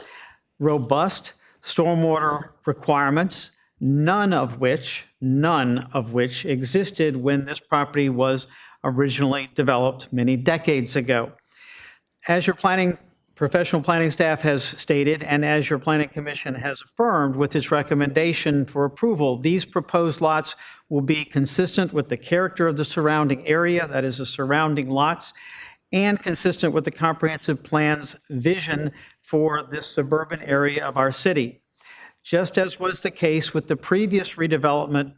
robust stormwater requirements, none of which existed when this property was originally developed many decades ago. As your professional planning staff has stated, and as your Planning Commission has affirmed with its recommendation for approval, these proposed lots will be consistent with the character of the surrounding area, that is the surrounding lots, and consistent with the comprehensive plan's vision for this suburban area of our city. Just as was the case with the previous redevelopment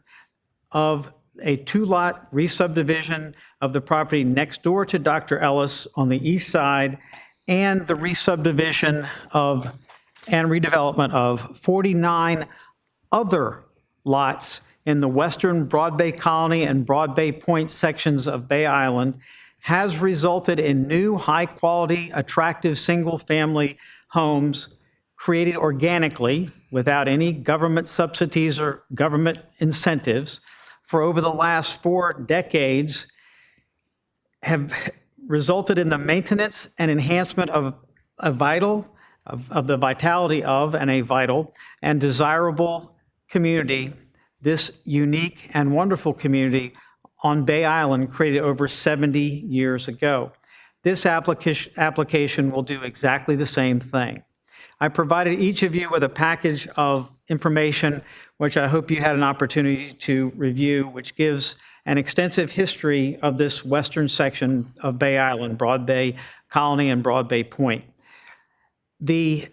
of a 2-lot re-subdivision of the property next door to Dr. Ellis on the east side, and the re-subdivision of and redevelopment of 49 other lots in the western Broad Bay Colony and Broad Bay Point sections of Bay Island, has resulted in new, high-quality, attractive single-family homes created organically without any government subsidies or government incentives for over the last 4 decades, have resulted in the maintenance and enhancement of the vitality of and a vital and desirable community, this unique and wonderful community on Bay Island created over 70 years ago. This application will do exactly the same thing. I provided each of you with a package of information, which I hope you had an opportunity to review, which gives an extensive history of this western section of Bay Island, Broad Bay Colony and Broad Bay Point. The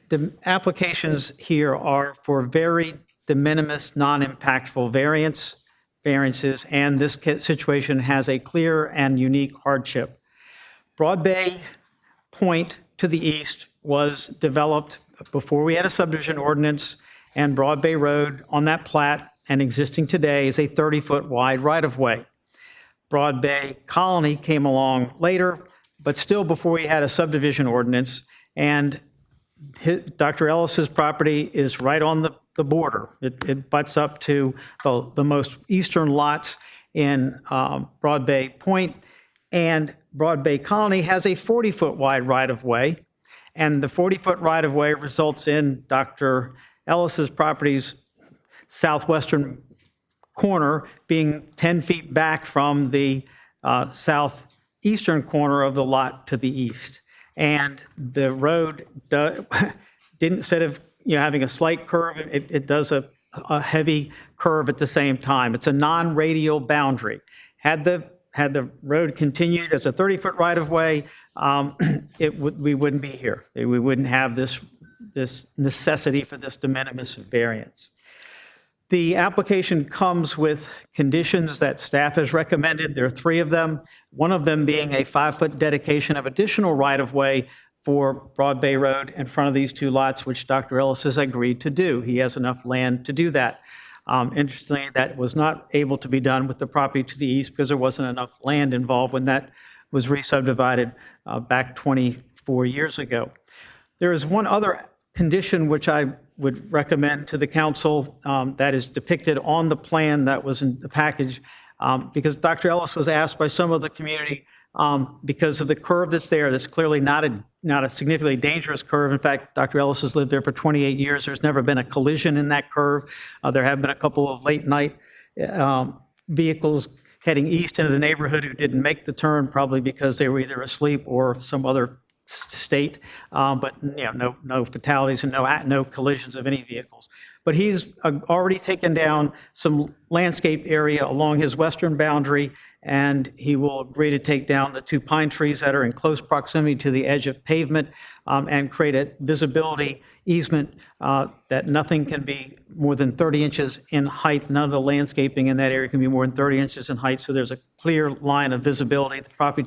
applications here are for very de minimis, non-impactful variances, and this situation has a clear and unique hardship. Broad Bay Point to the east was developed before we had a subdivision ordinance, and Broad Bay Road on that plat and existing today is a 30-foot wide right-of-way. Broad Bay Colony came along later, but still before we had a subdivision ordinance, and Dr. Ellis's property is right on the border. It butts up to the most eastern lots in Broad Bay Point, and Broad Bay Colony has a 40-foot wide right-of-way, and the 40-foot right-of-way results in Dr. Ellis's property's southwestern corner being 10 feet back from the southeastern corner of the lot to the east. And the road instead of having a slight curve, it does a heavy curve at the same time. It's a non-radial boundary. Had the road continued as a 30-foot right-of-way, we wouldn't be here. We wouldn't have this necessity for this de minimis variance. The application comes with conditions that staff has recommended. There are 3 of them, one of them being a 5-foot dedication of additional right-of-way for Broad Bay Road in front of these two lots, which Dr. Ellis has agreed to do. He has enough land to do that. Interestingly, that was not able to be done with the property to the east because there wasn't enough land involved when that was re-subdivided back 24 years ago. There is one other condition which I would recommend to the council that is depicted on the plan that was in the package, because Dr. Ellis was asked by some of the community, because of the curve that's there, that's clearly not a significantly dangerous curve. In fact, Dr. Ellis has lived there for 28 years. There's never been a collision in that curve. There have been a couple of late night vehicles heading east into the neighborhood who didn't make the turn, probably because they were either asleep or some other state, but no fatalities and no collisions of any vehicles. But he's already taken down some landscape area along his western boundary, and he will agree to take down the 2 pine trees that are in close proximity to the edge of pavement and create a visibility easement that nothing can be more than 30 inches in height. None of the landscaping in that area can be more than 30 inches in height, so there's a clear line of visibility. The property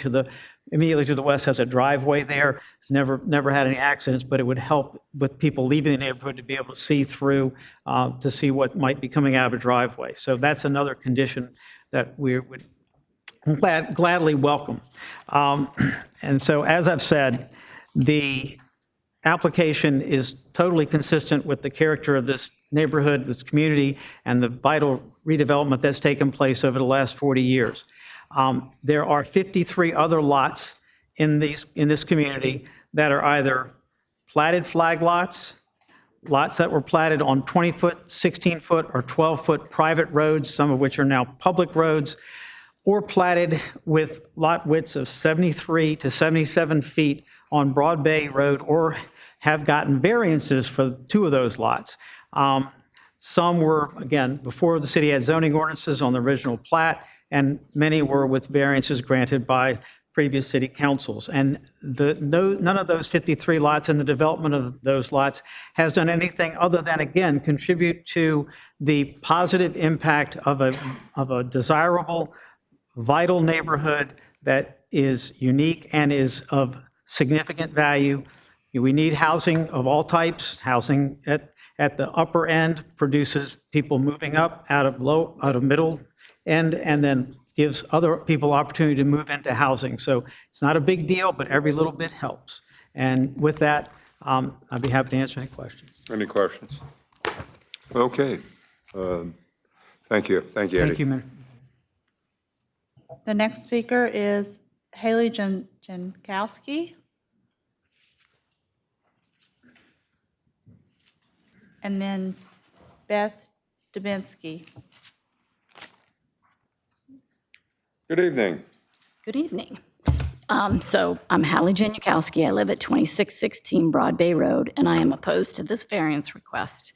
immediately to the west has a driveway there. It's never had any accidents, but it would help with people leaving the neighborhood to be able to see through to see what might be coming out of a driveway. So that's another condition that we would gladly welcome. And so, as I've said, the application is totally consistent with the character of this neighborhood, this community, and the vital redevelopment that's taken place over the last 40 years. There are 53 other lots in this community that are either platted flag lots that were platted on 20-foot, 16-foot, or 12-foot private roads, some of which are now public roads, or platted with lot widths of 73 to 77 feet on Broad Bay Road, or have gotten variances for 2 of those lots. Some were, again, before the city had zoning ordinances on the original plat, and many were with variances granted by previous city councils. And none of those 53 lots and the development of those lots has done anything other than, again, contribute to the positive impact of a desirable, vital neighborhood that is unique and is of significant value. We need housing of all types. Housing at the upper end produces people moving up out of middle end, and then gives other people opportunity to move into housing. So it's not a big deal, but every little bit helps. And with that, I'd be happy to answer any questions. Any questions? Okay. Thank you. Thank you, Eddie. Thank you, Mayor. The next speaker is Haley Jankowski. And then Beth Dubinsky. Good evening. Good evening. So I'm Hallie Jankowski. I live at 2616 Broad Bay Road, and I am opposed to this variance request.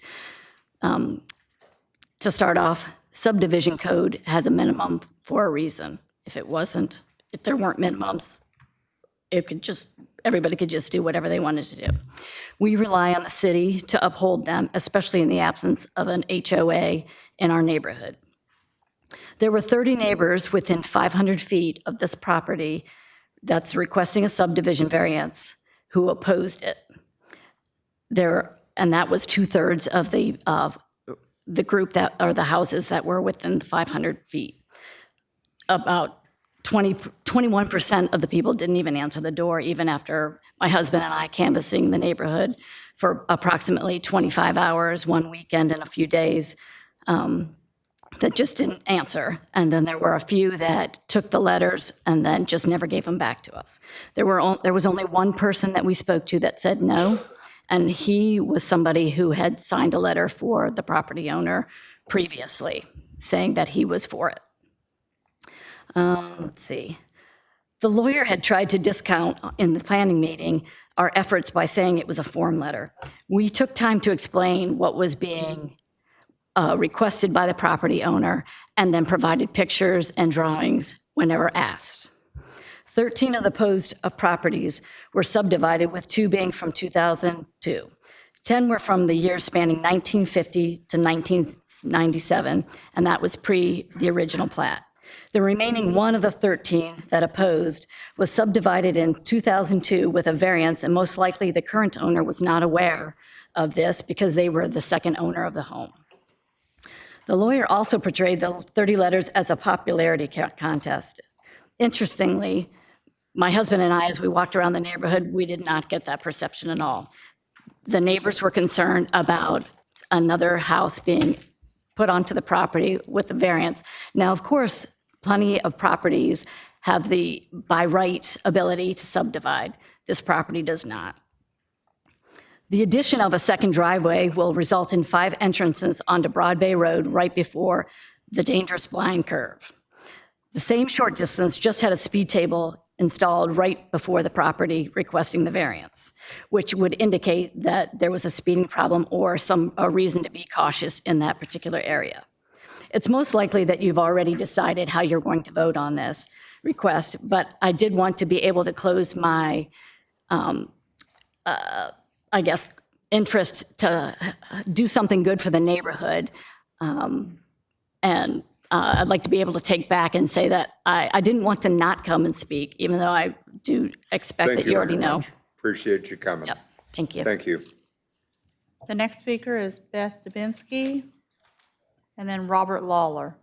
To start off, subdivision code has a minimum for a reason. If there weren't minimums, everybody could just do whatever they wanted to do. We rely on the city to uphold them, especially in the absence of an HOA in our neighborhood. There were 30 neighbors within 500 feet of this property that's requesting a subdivision variance who opposed it. And that was 2/3 of the group the houses that were within 500 feet. About 21% of the people didn't even answer the door, even after my husband and I canvassing the neighborhood for approximately 25 hours, one weekend and a few days, that just didn't answer. And then there were a few that took the letters and then just never gave them back to us. There was only one person that we spoke to that said no, and he was somebody who had signed a letter for the property owner previously, saying that he was for it. Let's see. The lawyer had tried to discount in the planning meeting our efforts by saying it was a form letter. We took time to explain what was being requested by the property owner, and then provided pictures and drawings whenever asked. 13 of the proposed properties were subdivided, with 2 being from 2002. 10 were from the years spanning 1950 to 1997, and that was pre the original plat. The remaining one of the 13 that opposed was subdivided in 2002 with a variance, and most likely the current owner was not aware of this because they were the second owner of the home. The lawyer also portrayed the 30 letters as a popularity contest. Interestingly, my husband and I, as we walked around the neighborhood, we did not get that perception at all. The neighbors were concerned about another house being put onto the property with a variance. Now, of course, plenty of properties have the by right ability to subdivide. This property does not. The addition of a second driveway will result in 5 entrances onto Broad Bay Road right before the dangerous blind curve. The same short distance just had a speed table installed right before the property requesting the variance, which would indicate that there was a speeding problem or a reason to be cautious in that particular area. It's most likely that you've already decided how you're going to vote on this request, but I did want to be able to close my, I guess, interest to do something good for the neighborhood. And I'd like to be able to take back and say that I didn't want to not come and speak, even though I do expect that you already know. Appreciate you coming. Yep. Thank you. Thank you. The next speaker is Beth Dubinsky, and then Robert Lawler.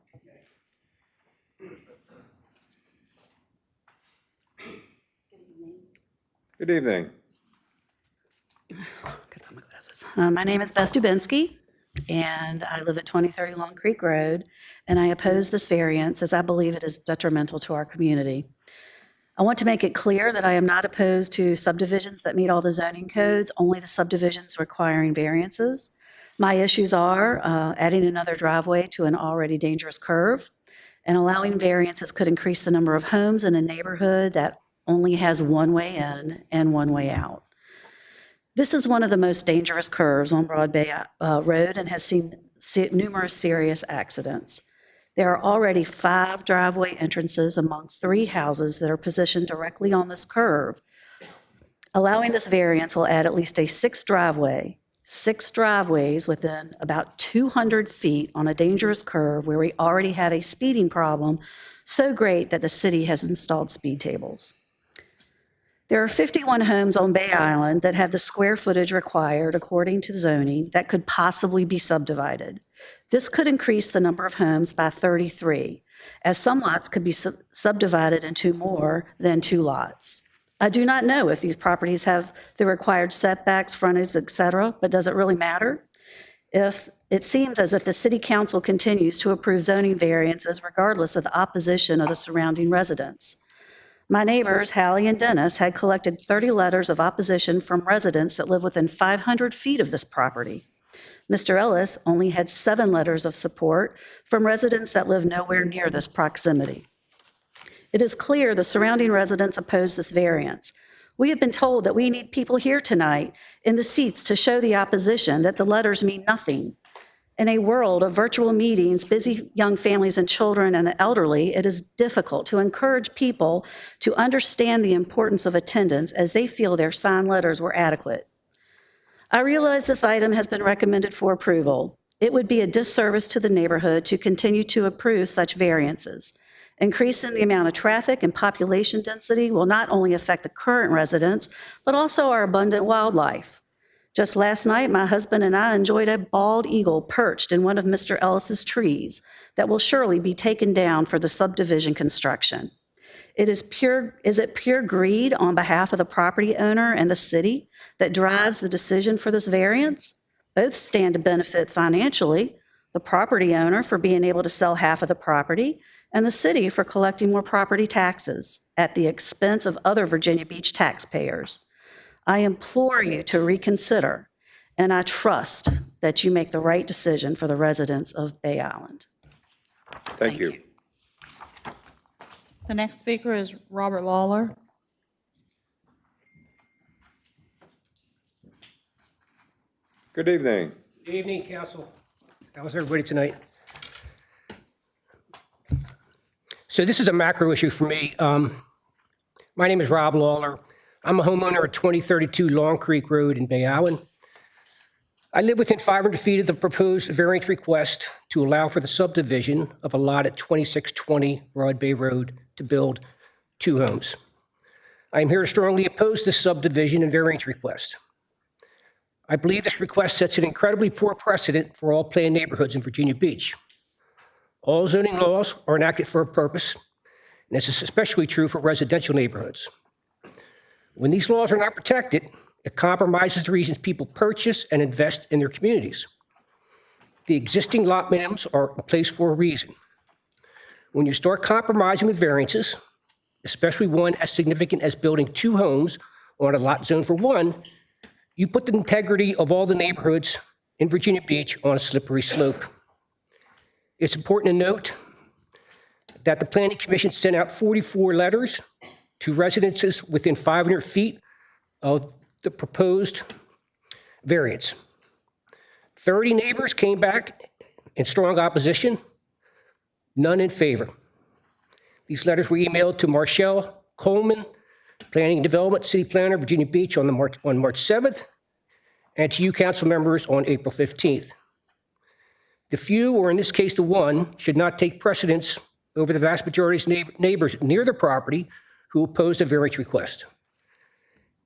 Good evening. My name is Beth Dubinsky, and I live at 2030 Long Creek Road, and I oppose this variance as I believe it is detrimental to our community. I want to make it clear that I am not opposed to subdivisions that meet all the zoning codes, only the subdivisions requiring variances. My issues are adding another driveway to an already dangerous curve, and allowing variances could increase the number of homes in a neighborhood that only has one way in and one way out. This is one of the most dangerous curves on Broad Bay Road and has seen numerous serious accidents. There are already 5 driveway entrances among 3 houses that are positioned directly on this curve. Allowing this variance will add at least a 6th driveway, 6 driveways within about 200 feet on a dangerous curve where we already have a speeding problem so great that the city has installed speed tables. There are 51 homes on Bay Island that have the square footage required according to zoning that could possibly be subdivided. This could increase the number of homes by 33, as some lots could be subdivided into more than 2 lots. I do not know if these properties have the required setbacks, frontage, etc., but does it really matter? If it seems as if the city council continues to approve zoning variances regardless of the opposition of the surrounding residents. My neighbors, Hallie and Dennis, had collected 30 letters of opposition from residents that live within 500 feet of this property. Mr. Ellis only had 7 letters of support from residents that live nowhere near this proximity. It is clear the surrounding residents oppose this variance. We have been told that we need people here tonight in the seats to show the opposition that the letters mean nothing. In a world of virtual meetings, busy young families and children and the elderly, it is difficult to encourage people to understand the importance of attendance as they feel their signed letters were adequate. I realize this item has been recommended for approval. It would be a disservice to the neighborhood to continue to approve such variances. Increasing the amount of traffic and population density will not only affect the current residents, but also our abundant wildlife. Just last night, my husband and I enjoyed a bald eagle perched in one of Mr. Ellis's trees that will surely be taken down for the subdivision construction. Is it pure greed on behalf of the property owner and the city that drives the decision for this variance? Both stand to benefit financially, the property owner for being able to sell half of the property, and the city for collecting more property taxes at the expense of other Virginia Beach taxpayers. I implore you to reconsider, and I trust that you make the right decision for the residents of Bay Island. Thank you. The next speaker is Robert Lawler. Good evening. Good evening, Council. How's everybody tonight? So this is a macro issue for me. My name is Rob Lawler. I'm a homeowner at 2032 Long Creek Road in Bay Island. I live within 500 feet of the proposed variance request to allow for the subdivision of a lot at 2620 Broad Bay Road to build 2 homes. I am here to strongly oppose this subdivision and variance request. I believe this request sets an incredibly poor precedent for all planned neighborhoods in Virginia Beach. All zoning laws are enacted for a purpose, and this is especially true for residential neighborhoods. When these laws are not protected, it compromises the reasons people purchase and invest in their communities. The existing lot minimums are in place for a reason. When you start compromising with variances, especially one as significant as building 2 homes on a lot zoned for 1, you put the integrity of all the neighborhoods in Virginia Beach on a slippery slope. It's important to note that the Planning Commission sent out 44 letters to residences within 500 feet of the proposed variance. 30 neighbors came back in strong opposition, none in favor. These letters were emailed to Marshall Coleman, Planning and Development City Planner, Virginia Beach on March 7th, and to you council members on April 15th. The few, or in this case the one, should not take precedence over the vast majority of neighbors near the property who opposed the variance request.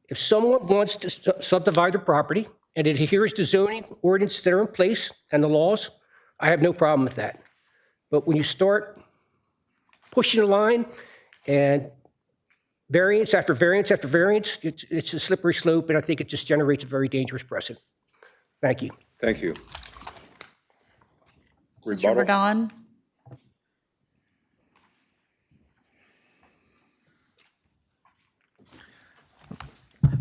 If someone wants to subdivide their property and it adheres to zoning ordinances that are in place and the laws, I have no problem with that. But when you start pushing a line and variance after variance after variance, it's a slippery slope, and I think it just generates a very dangerous precedent. Thank you. Thank you. Mr. Burdon?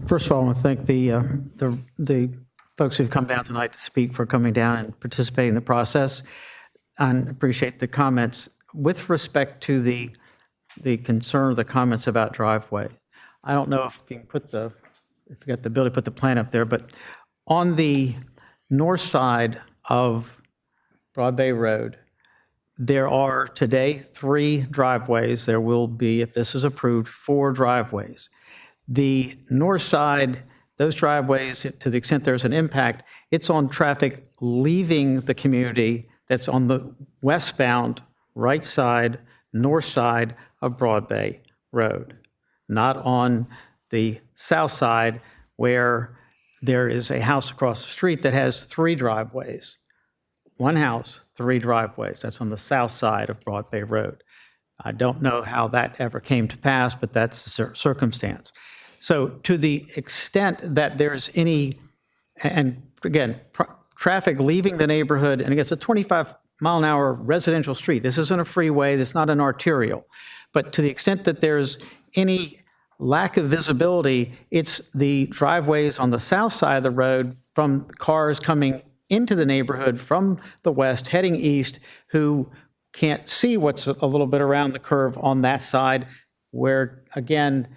First of all, I want to thank the folks who've come down tonight to speak for coming down and participating in the process, and appreciate the comments. With respect to the concern, the comments about driveway, I don't know if you can put if you got the ability to put the plan up there, but on the north side of Broad Bay Road, there are today 3 driveways. There will be, if this is approved, 4 driveways. The north side, those driveways, to the extent there's an impact, it's on traffic leaving the community that's on the westbound right side, north side of Broad Bay Road, not on the south side where there is a house across the street that has 3 driveways. 1 house, 3 driveways. That's on the south side of Broad Bay Road. I don't know how that ever came to pass, but that's the circumstance. So to the extent that there's any, and again, traffic leaving the neighborhood, and it's a 25-mile-an-hour residential street. This isn't a freeway. This is not an arterial. But to the extent that there's any lack of visibility, it's the driveways on the south side of the road from cars coming into the neighborhood from the west, heading east, who can't see what's a little bit around the curve on that side, where, again,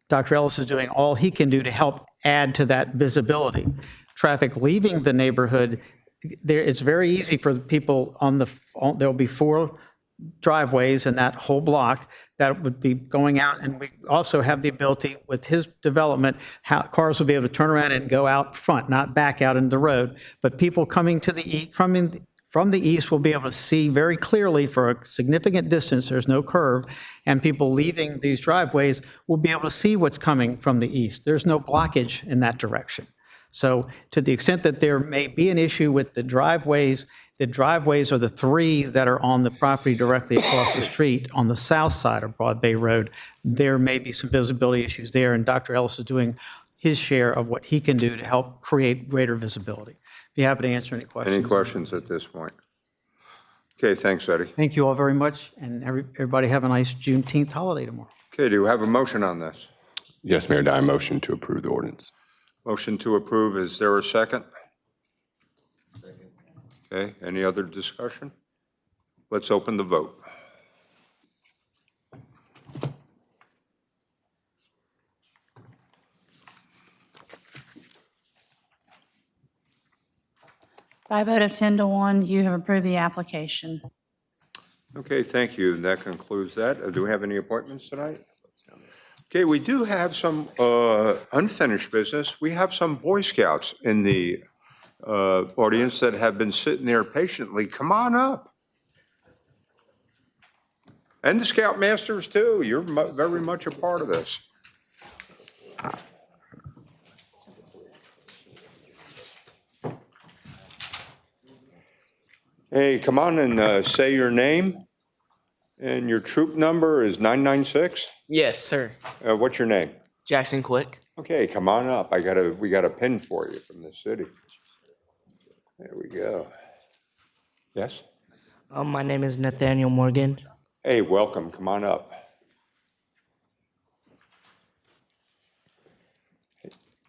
Dr. Ellis is doing all he can do to help add to that visibility. Traffic leaving the neighborhood, it's very easy for the people there'll be 4 driveways in that whole block that would be going out, and we also have the ability with his development, how cars will be able to turn around and go out front, not back out into the road. But people coming to the east, from the east will be able to see very clearly for a significant distance. There's no curve, and people leaving these driveways will be able to see what's coming from the east. There's no blockage in that direction. So to the extent that there may be an issue with the driveways are the 3 that are on the property directly across the street on the south side of Broad Bay Road. There may be some visibility issues there, and Dr. Ellis is doing his share of what he can do to help create greater visibility. Be happy to answer any questions. Any questions at this point? Okay, thanks, Eddie. Thank you all very much, and everybody have a nice Juneteenth holiday tomorrow. Okay, do we have a motion on this? Yes, Mayor Dyer, motion to approve the ordinance. Motion to approve, is there a second? Okay, any other discussion? Let's open the vote. By a vote of 10 to 1, you have approved the application. Okay, thank you. That concludes that. Do we have any appointments tonight? Okay, we do have some unfinished business. We have some Boy Scouts in the audience that have been sitting there patiently, come on up. And the Scoutmasters too, you're very much a part of this. Hey, come on and say your name. And your troop number is 996? Yes, sir. What's your name? Jackson Quick. Okay, come on up. We got a pin for you from the city. There we go. Yes? My name is Nathaniel Morgan. Hey, welcome. Come on up.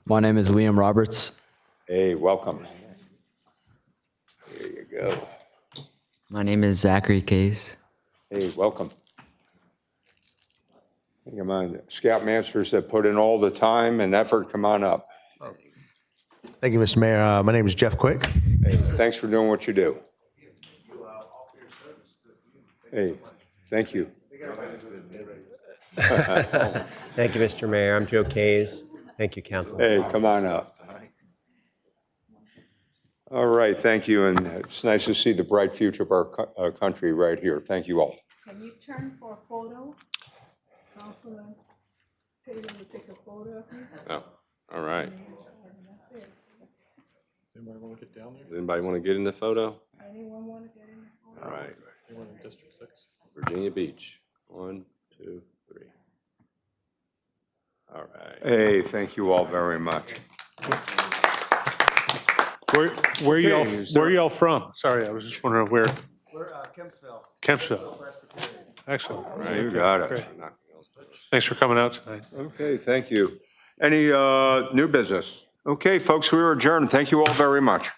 My name is Liam Roberts. Hey, welcome. There you go. My name is Zachary Case. Hey, welcome. Hey, come on, Scoutmasters that put in all the time and effort, come on up. Thank you, Mr. Mayor. My name is Jeff Quick. Hey, thanks for doing what you do. Hey, thank you. Thank you, Mr. Mayor. I'm Joe Kays. Thank you, Council. Hey, come on up. All right, thank you, and it's nice to see the bright future of our country right here. Thank you all. Can you turn for a photo? Councilor Taylor will take a photo of you. Oh, all right. Does anybody want to get down there? Does anybody want to get in the photo? Anyone want to get in the photo? All right. Anyone in District 6? Virginia Beach. 1, 2, 3. All right. Hey, thank you all very much. Where y'all from? Sorry, I was just wondering where. We're Kempsville. Kempsville. Excellent. Right. You got it. Great. Thanks for coming out tonight. Okay, thank you. Any new business? Okay, folks, we are adjourned. Thank you all very much.